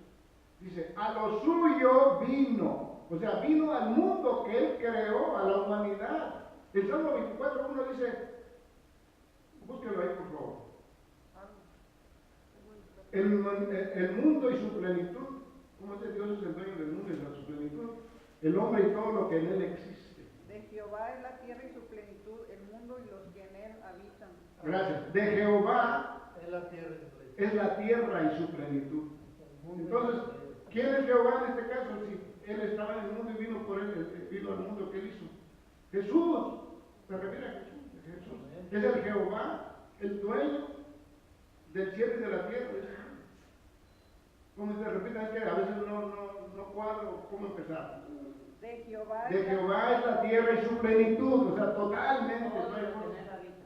Dice, a lo suyo vino, o sea, vino al mundo que Él creó, a la humanidad. El Salmo 24:1 dice, búsquelo ahí por favor. El mundo y su plenitud, ¿cómo dice? Dios es el dueño del mundo y su plenitud, el hombre y todo lo que en él existe. De Jehová es la tierra y su plenitud, el mundo y los que en él habitan. Gracias. De Jehová Es la tierra y su plenitud. es la tierra y su plenitud. Entonces, ¿quién es Jehová en este caso? Si Él estaba en el mundo y vino por Él, vino al mundo que Él hizo. Jesús, se refiere a Jesús. Es el Jehová, el dueño del cielo y de la tierra. Como se repite, es que a veces no cuadro cómo empezar. De Jehová Es la tierra y su plenitud, o sea, totalmente. Todo no hay lo que cosa. en él habita.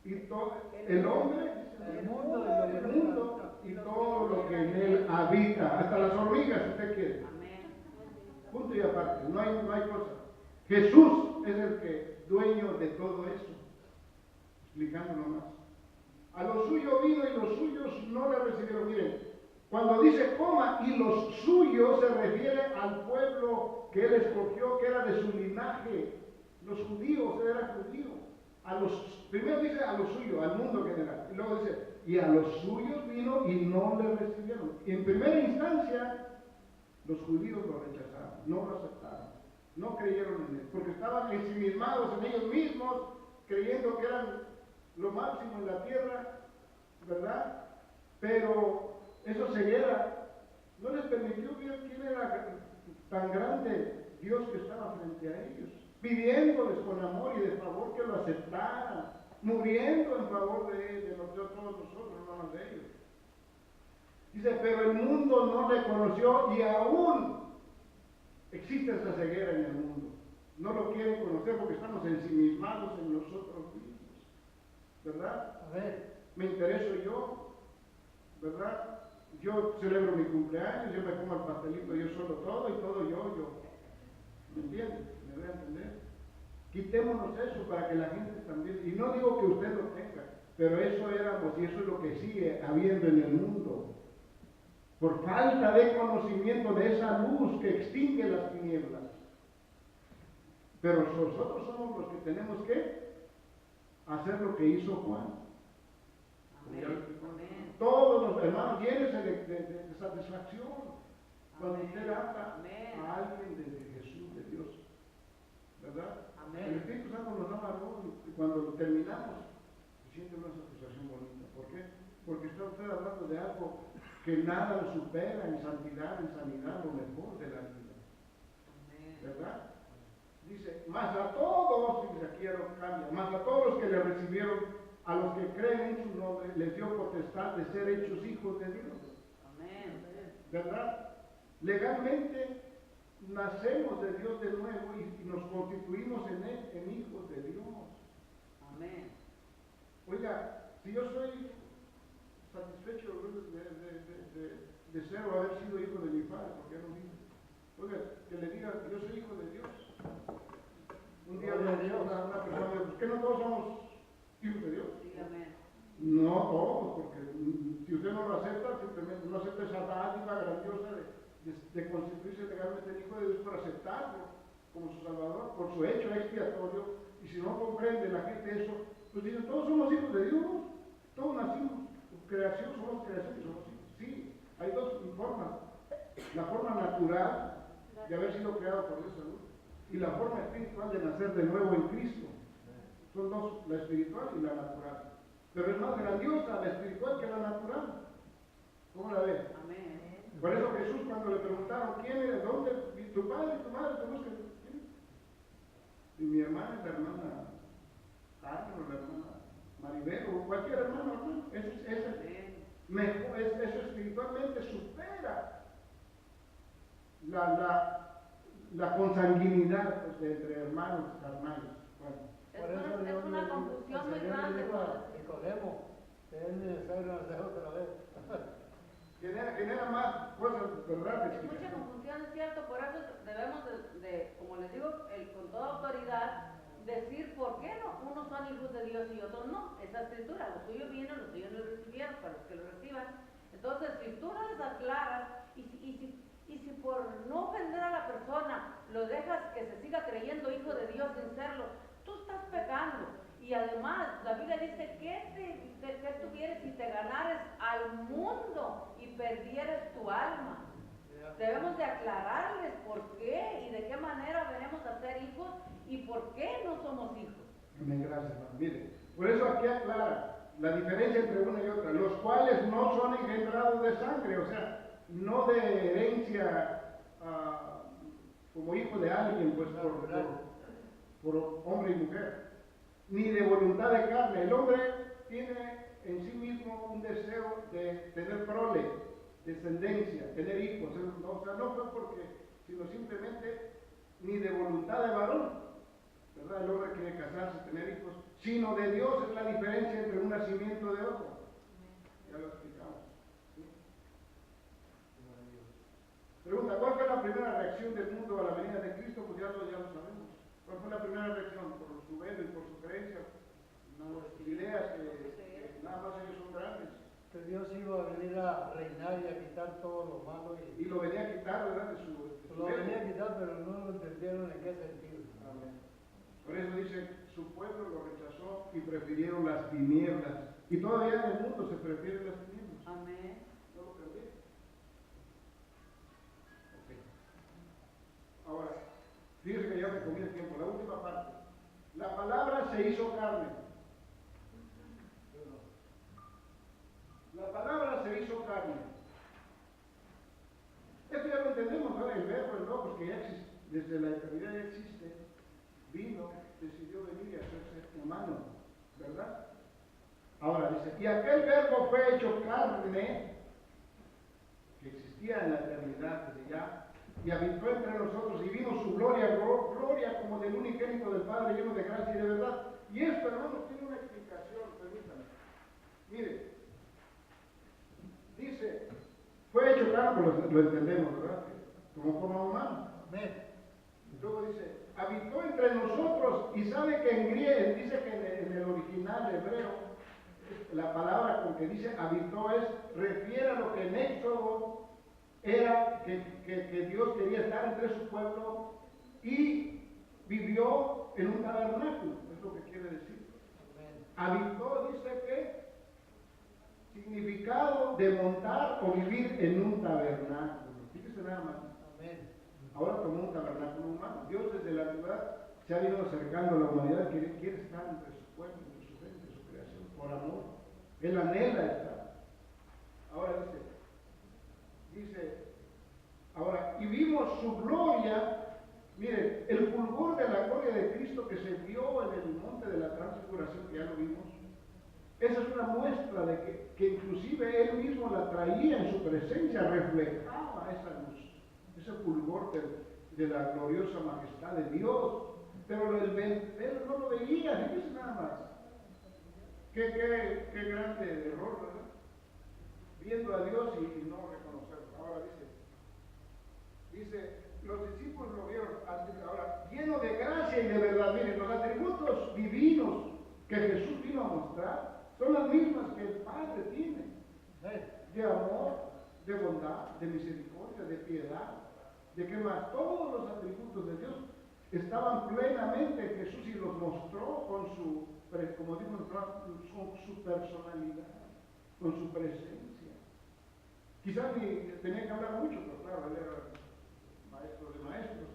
Y todo, el hombre, El mundo y todo lo que en él habita, hasta las hormigas, si usted quiere. Amén. Punto y aparte, no hay cosa. Jesús es el que dueño de todo eso. Explicándolo más. A lo suyo vino y los suyos no le recibieron. Miren, cuando dice coma y los suyos se refiere al pueblo que él escogió, que era de su linaje. Los judíos, él era judío. Primero dice a lo suyo, al mundo general. Y luego dice, y a los suyos vino y no le recibieron. Y en primera instancia, los judíos lo rechazaron, no lo aceptaron, no creyeron en él, porque estaban ensimismados en ellos mismos, creyendo que eran lo máximo en la tierra, ¿verdad? Pero esa ceguera no les permitió ver quién era tan grande Dios que estaba frente a ellos, pidiéndoles con amor y de favor que lo aceptaran, muriendo en favor de él, de todos nosotros, no más de ellos. Dice, pero el mundo no le conoció y aún existe esa ceguera en el mundo. No lo quieren conocer porque estamos ensimismados en nosotros mismos, ¿verdad? A ver, Me intereso yo, ¿verdad? Yo celebro mi cumpleaños, yo me como el pastelito yo solo, todo y todo yo. ¿Me entiendes? ¿Me voy a entender? Quitémonos eso para que la gente también, y no digo que usted lo tenga, pero eso éramos y eso es lo que sigue habiendo en el mundo. Por falta de conocimiento de esa luz que extingue las tinieblas. Pero nosotros somos los que tenemos que hacer lo que hizo Juan. Amén. Todos los hermanos, llénense de satisfacción cuando usted habla Amén. a alguien de Jesús, de Dios, ¿verdad? Amén. El Espíritu Santo nos da valor y cuando terminamos siente una satisfacción bonita. ¿Por qué? Porque está usted hablando de algo que nada lo supera en santidad, en sanidad, lo mejor de la vida, ¿verdad? Dice, más a todos, dice aquí ya lo cambia, más a todos los que le recibieron, a los que creen en su nombre, les dio potestad de ser hechos hijos de Dios. Amén. ¿Verdad? Legalmente nacemos de Dios de nuevo y nos constituimos en Él, en hijos de Dios. Amén. Oiga, si yo soy satisfecho de ser o haber sido hijo de mi padre, porque ya no vive. Oiga, que le diga, yo soy hijo de Dios. Un día una persona me dijo, ¿por qué no todos somos hijos de Dios? Sí, amén. No todos, porque si usted no lo acepta, simplemente no acepta esa dádiva grandiosa de constituirse legalmente el Hijo de Dios por aceptarlo como su Salvador, por su hecho expiatorio. Y si no comprende la gente eso, pues dicen, todos somos hijos de Dios, todos nacimos, creación, somos creación y somos hijos. Sí, hay dos formas, la forma natural de haber sido creado por Dios y la forma espiritual de nacer de nuevo en Cristo. Son dos, la espiritual y la natural. Pero es más grandiosa la espiritual que la natural. ¿Cómo la ves? Amén. Por eso Jesús, cuando le preguntaron quién eres, dónde, tu padre y tu madre te buscan, y mi hermana es la hermana Carmen o la hermana Maribel o cualquier hermano, hermano. Eso espiritualmente supera la consanguinidad pues, entre hermanos carnales. Bueno. Es una confusión muy grande. Nicodemo, es necesario nacer otra vez. Genera más cosas, ¿verdad? Es mucha confusión, es cierto, por eso debemos como les digo, con toda autoridad, decir por qué no unos son hijos de Dios y otros no. Esa escritura, los suyos vienen, los suyos no lo recibieron, para los que lo reciban. Entonces, si tú no les aclaras, y si por no ofender a la persona lo dejas que se siga creyendo hijo de Dios sin serlo, tú estás pecando. Y además, la Biblia dice que tuvieres si te ganares al mundo y perdieres tu alma. Debemos de aclararles por qué y de qué manera venimos a ser hijos y por qué no somos hijos. Amén, gracias, hermano. Mire, por eso aquí aclara la diferencia entre una y otra, los cuales no son engendrados de sangre, o sea, no de herencia como hijo de alguien, pues por hombre y mujer, ni de voluntad de carne. El hombre tiene en sí mismo un deseo de tener prole, descendencia, tener hijos, o sea, no fue porque, sino simplemente ni de voluntad de varón, ¿verdad? El hombre quiere casarse, tener hijos, sino de Dios. Es la diferencia entre un nacimiento de otro. Ya lo explicamos. ¿Sí? Pregunta, ¿cuál fue la primera reacción del mundo a la venida de Cristo? Pues ya lo sabemos. ¿Cuál fue la primera reacción? Por su velo y por su creencia, por ideas que nada más ellos son grandes. Que Dios iba a venir a reinar y a quitar todo lo malo. Y lo venía a quitar, ¿verdad? Lo venía a quitar, pero no lo entendieron en qué sentido. Amén. Por eso dice, su pueblo lo rechazó y prefirieron las tinieblas. Y todavía en el mundo se prefieren las tinieblas. Amén. No lo cambié. Okay. Ahora, fíjense que ya me comí el tiempo. La última parte. La palabra se hizo carne. La palabra se hizo carne. Esto ya lo entendemos, ¿no? El verbo, el logos, que ya existe, desde la eternidad ya existe, vino, decidió venir y hacerse humano, ¿verdad? Ahora dice, y aquel verbo fue hecho carne, que existía en la eternidad desde ya, y habitó entre nosotros, y vimos su gloria, gloria como del unigénito del Padre, lleno de gracia y de verdad. Y esto, hermanos, tiene una explicación, permítanme. Mire, dice, fue hecho carne, pues lo entendemos, ¿verdad? Como forma humana. Amén. Luego dice, habitó entre nosotros, y sabe que en griego, dice que en el original hebreo, la palabra con que dice habitó refiere a lo que en Éxodo era que Dios quería estar entre su pueblo y vivió en un tabernáculo, es lo que quiere decir. Habitó, dice que significado de montar o vivir en un tabernáculo. Fíjese nada más. Amén. Ahora tomó un tabernáculo humano. Dios desde la antigüedad se ha ido acercando a la humanidad, quiere estar entre su pueblo, entre su gente, entre su creación, por amor. Él anhela estar. Ahora dice, ahora, y vimos su gloria. Miren, el fulgor de la gloria de Cristo que se vio en el monte de la transfiguración, que ya lo vimos. Esa es una muestra de que inclusive Él mismo la traía en su presencia, reflejaba esa luz, ese fulgor de la gloriosa majestad de Dios. Pero el velo no lo veía, fíjese nada más. Qué grande error, ¿verdad? Viendo a Dios y no reconocerlo. Ahora dice, los discípulos lo vieron, ahora, lleno de gracia y de verdad. Miren, los atributos divinos que Jesús vino a mostrar son las mismas que el Padre tiene, ¿Eh? de amor, de bondad, de misericordia, de piedad, de que más todos los atributos de Dios estaban plenamente en Jesús y los mostró con su, como digo, con su personalidad, con su presencia. Quizás ni tenía que hablar mucho, pero claro, él era maestro de maestros.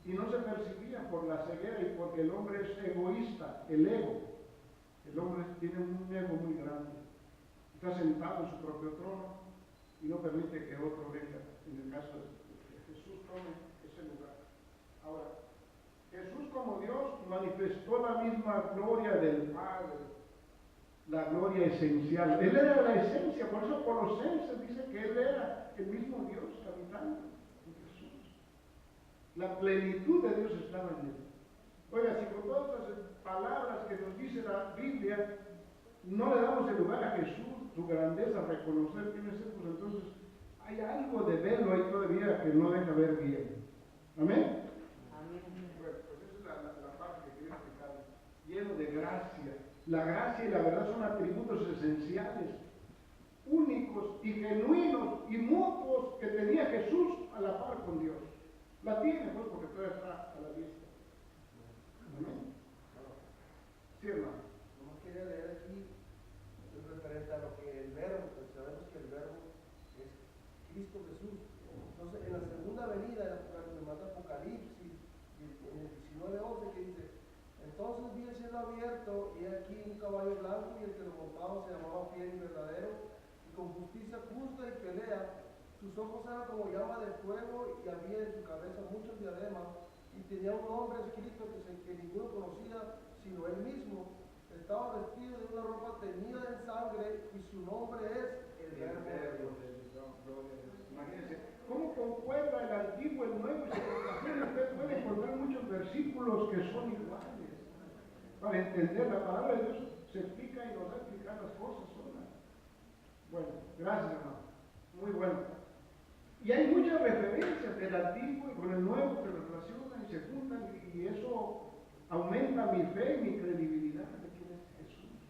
Y no se percibía por la ceguera y porque el hombre es egoísta, el ego. El hombre tiene un ego muy grande. Está sentado en su propio trono y no permite que otro venga, en el caso de que Jesús tome ese lugar. Ahora, Jesús como Dios manifestó la misma gloria del Padre, la gloria esencial. Él era la esencia, por eso Colosenses dice que Él era el mismo Dios habitando en Jesús. La plenitud de Dios estaba en Él. Oiga, si con todas las palabras que nos dice la Biblia no le damos el lugar a Jesús, su grandeza, reconocer quién es Él, pues entonces hay algo de verlo ahí todavía que no deja ver bien. ¿Amén? Bueno, pues esa es la parte que quiero explicar. Lleno de gracia. La gracia y la verdad son atributos esenciales, únicos y genuinos y mutuos que tenía Jesús a la par con Dios. La tiene, pues, porque todavía está a la vista. Amén. Sí, hermano. No quería leer aquí, es referente a lo que el verbo, pues sabemos que el verbo es Cristo Jesús. Entonces, en la segunda venida, en el Apocalipsis, en el 19:11, que dice: entonces vi el cielo abierto, y aquí un caballo blanco, y el que lo montaba se llamaba Fiel y Verdadero, y con justicia justa y pelea. Sus ojos eran como llama de fuego, y había en su cabeza muchos diademas, y tenía un nombre escrito que ninguno conocía, sino él mismo. Estaba vestido de una ropa teñida en sangre, y su nombre es el Verbo de Dios. Imagínense, ¿cómo concuerda el Antiguo, el Nuevo y se compagina? Usted puede encontrar muchos versículos que son iguales. Para entender la palabra de Dios se explica y nos va a explicar las cosas solas. Bueno, gracias, hermano. Muy bueno. Y hay muchas referencias del Antiguo y con el Nuevo que se relacionan y se juntan, y eso aumenta mi fe y mi credibilidad de quién es Jesús.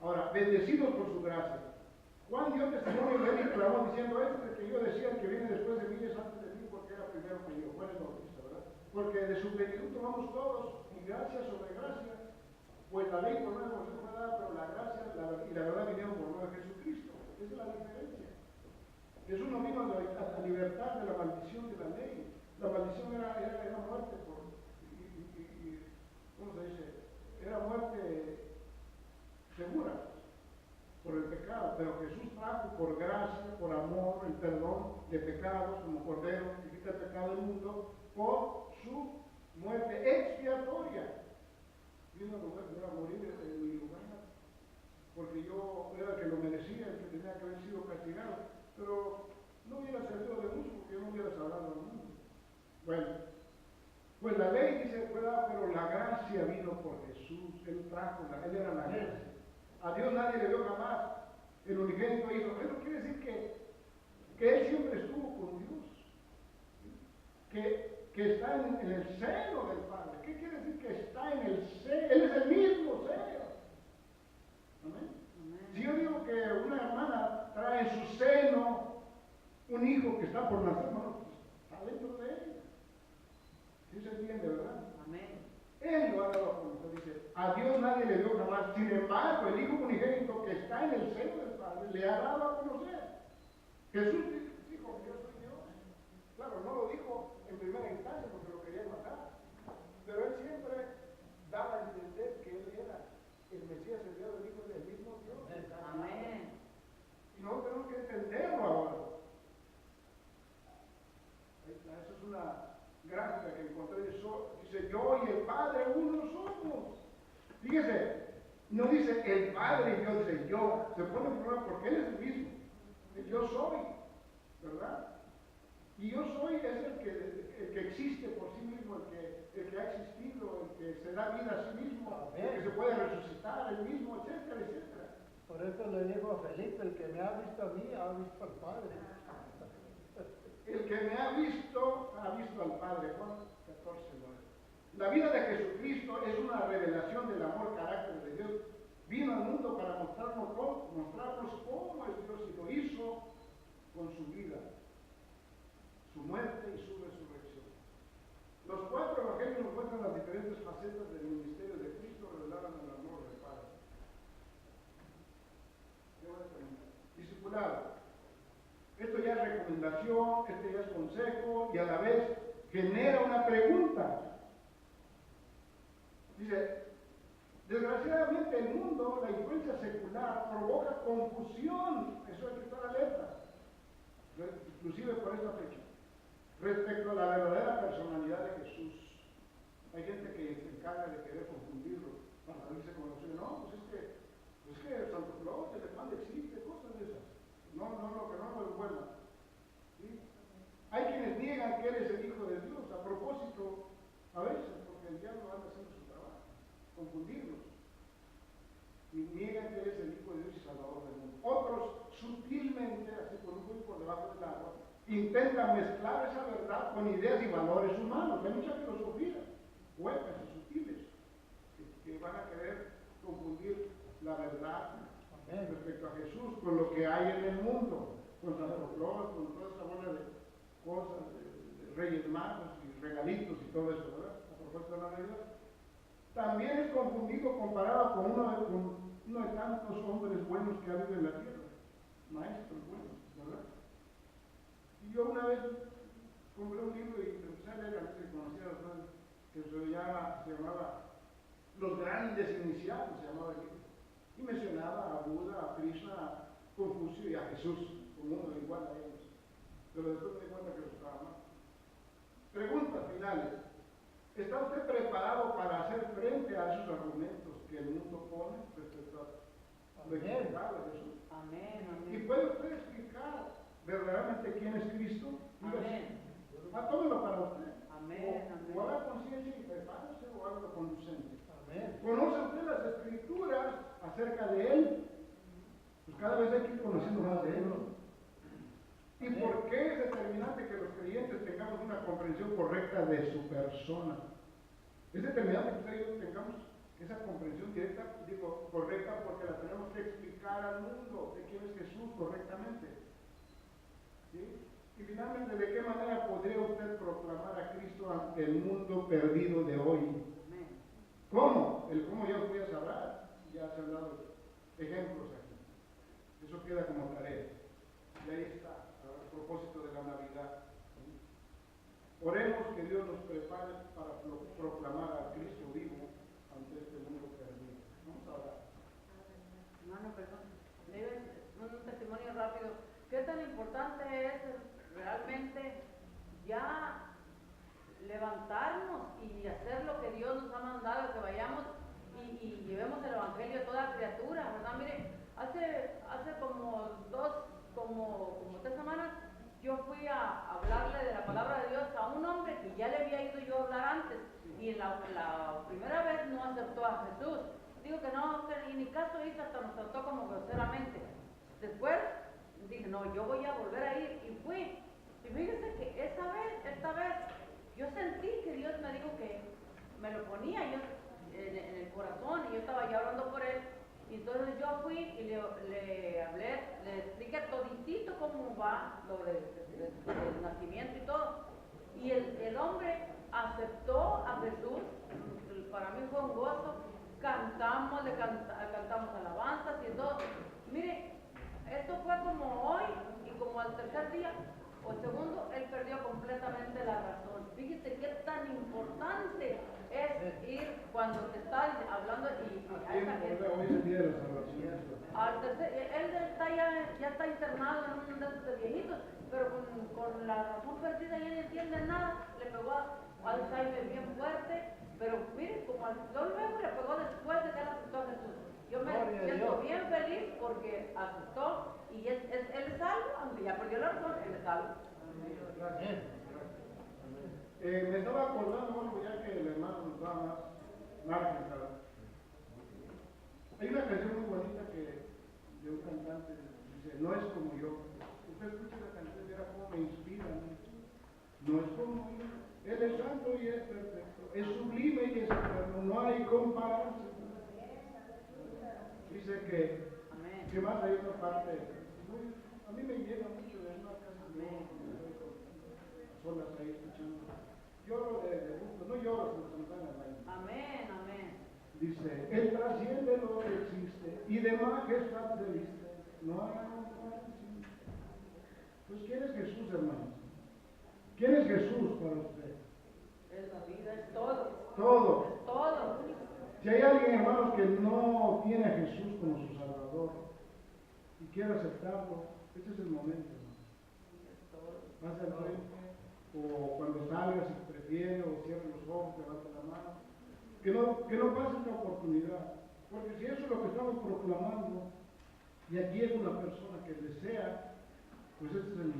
Ahora, bendecidos por su gracia. Juan dio testimonio de él y clamó diciendo: este que yo decía, que viene después de mí es antes de mí, porque era primero que yo. Juan el Bautista, ¿verdad? Porque de su plenitud tomamos todos, y gracia sobre gracia, pues la ley por medio de Moisés fue dada, pero la gracia y la verdad vinieron por medio de Jesucristo. Esa es la diferencia. Jesús no vino a libertar de la maldición de la ley. La maldición era muerte ¿cómo se dice? Era muerte segura por el pecado, pero Jesús trajo por gracia, por amor, el perdón de pecados, como Cordero que quita el pecado del mundo, por su muerte expiatoria. Vino a morir en mi lugar, porque yo era el que lo merecía, el que tenía que haber sido castigado, pero no hubiera servido de mucho porque yo no hubiera salvado al mundo. Bueno, pues la ley dice, pero la gracia vino por Jesús, Él trajo, Él era la gracia. A Dios nadie le dio jamás el unigénito hijo. Eso quiere decir que Él siempre estuvo con Dios, que está en el seno del Padre. ¿Qué quiere decir que está en el seno? Él es el mismo seno. Amén. Si yo digo que una hermana trae en su seno un hijo que está por nacer, bueno, pues está dentro de ella. ¿Sí se entiende, verdad? Amén. Él lo ha dado a conocer, dice, a Dios nadie le dio jamás. Sin embargo, el Hijo unigénito que está en el seno del Padre le ha dado a conocer. Jesús dijo, yo soy Dios. Claro, no lo dijo en primera instancia porque lo querían matar, pero él siempre daba a entender que él era el Mesías enviado, el Hijo del mismo Dios. Amén. Y nosotros tenemos que entenderlo ahora. Esa es una gráfica que encontré. Dice, yo y el Padre uno somos. Fíjese, no dice el Padre y yo, dice yo. Se pone en prueba porque Él es el mismo. El yo soy, ¿verdad? Y yo soy es el que existe por sí mismo, el que ha existido, el que se da vida a sí mismo, el que se puede resucitar, el mismo, etcétera, etcétera. Por eso le digo a Felipe, el que me ha visto a mí, ha visto al Padre. El que me ha visto al Padre. Juan 14:9. La vida de Jesucristo es una revelación del amor, carácter de Dios vino al mundo para mostrarnos cómo es Dios y lo hizo con su vida, su muerte y su resurrección. Los 4 evangelios nos muestran las diferentes facetas del ministerio de Cristo reveladas en el amor del Padre. Discipulado. Esto ya es recomendación, este ya es consejo y a la vez genera una pregunta. Dice, desgraciadamente el mundo, la influencia secular, provoca confusión, eso hay que estar alerta, inclusive por esta fecha, respecto a la verdadera personalidad de Jesús. Hay gente que se encarga de querer confundirlo, para salirse con lo suyo. No, pues es que Santo Claus, el elefante existe, cosas de esas. No, que no es bueno. ¿Sí? Hay quienes niegan que Él es el Hijo de Dios, a propósito, a veces, porque el diablo anda haciendo su trabajo, confundirlos. Y niegan que Él es el Hijo de Dios y Salvador del mundo. Otros, sutilmente, así por un poco por debajo del agua, intentan mezclar esa verdad con ideas y valores humanos. Hay mucha filosofía, huecas y sutiles, que van a querer confundir la verdad respecto a Jesús con lo que hay en el mundo, con Santo Claus, con toda esa bola de cosas, de reyes magos y regalitos y todo eso, ¿verdad? A propósito de la Navidad. También es confundido comparado con uno de tantos hombres buenos que ha habido en la tierra, maestros buenos, ¿verdad? Y yo una vez compré un libro y empecé a leer, a veces conocía a los padres, que se llamaba Los Grandes Iniciados, se llamaba el libro. Y mencionaba a Buda, a Krishna, a Confucio y a Jesús, como uno igual a ellos. Pero después me di cuenta que los estaba mal. Preguntas finales. ¿Está usted preparado para hacer frente a esos argumentos que el mundo pone respecto a lo explicado de Jesús? Amén, ¿Y amén. puede usted explicar verdaderamente quién es Cristo? Amén. Tómelo para usted. Amén, amén. O haga conciencia y prepárese o hágalo conducente. Amén. ¿Conoce usted las Escrituras acerca de Él? Pues cada vez hay que ir conociendo más de Él. ¿Y por qué es determinante que los creyentes tengamos una comprensión correcta de su persona? Es determinante que usted y yo tengamos esa comprensión correcta, porque la tenemos que explicar al mundo de quién es Jesús correctamente. ¿Sí? Y finalmente, ¿de qué manera podría usted proclamar a Cristo ante el mundo perdido de hoy? Amén. ¿Cómo? El cómo ya voy a saber, ya se han dado ejemplos aquí. Eso queda como tarea. Y ahí está, a propósito de la Navidad. Oremos que Dios nos prepare para proclamar a Cristo vivo ante este mundo perdido. Vamos a orar. Hermano, perdón. Un testimonio rápido. ¿Qué tan importante es realmente ya levantarnos y hacer lo que Dios nos ha mandado, que vayamos y llevemos el Evangelio a toda criatura, ¿verdad? Mire, hace como 3 semanas yo fui a hablarle de la palabra de Dios a un hombre que ya le había ido yo a hablar antes, y la primera vez no aceptó a Jesús. Digo que no, que ni caso hizo, hasta nos trató como groseramente. Después dije, no, yo voy a volver a ir, y fui. Y fíjese que esta vez, yo sentí que Dios me dijo que me lo ponía yo en el corazón, y yo estaba ya hablando por él. Y entonces yo fui y le hablé, le expliqué toditito cómo va lo del nacimiento y todo. Y el hombre aceptó a Jesús. Para mí fue un gozo. Cantamos alabanzas y todo. Mire, esto fue como hoy, y como al tercer día o segundo, él perdió completamente la razón. Fíjese qué tan importante es ir cuando te están hablando y a esa gente. Hoy es el día de la salvación. Al tercer, él ya está internado en un de esos viejitos, pero con la razón perdida ya no entiende nada. Le pegó Alzheimer bien fuerte, pero mire, como luego le pegó después de que él aceptó a Jesús. Yo me siento bien feliz porque aceptó, y él es salvo, aunque ya perdió la razón, él es salvo. Gracias. Me estaba acordando, bueno, ya que el hermano nos da más margen, ¿verdad? Hay una canción muy bonita de un cantante, dice, no es como yo. Usted escucha la canción y verá cómo me inspira. No es como yo. Él es santo y es perfecto, es sublime y es eterno, no hay comparación. dice Amén. que más hay otra parte. A mí me llena mucho de una casa de solas ahí escuchando. Lloro de gusto, no lloro con Santana, Amén, amén. dice, Él trasciende lo que existe y de majestad se viste. No hay comparación. Pues, ¿quién es Jesús, hermanos? ¿Quién es Jesús para usted? Es la vida, es todo. Todo. Es todo. Si hay alguien, hermanos, que no tiene a Jesús como su Salvador y quiere aceptarlo, este es el momento, hermano. Es todo. Pasa al frente, o cuando salga, si prefiere, o cierre los ojos, levante la mano. Que no pase esta oportunidad. Porque si eso es lo que estamos proclamando, y aquí es una persona que desea, pues este es el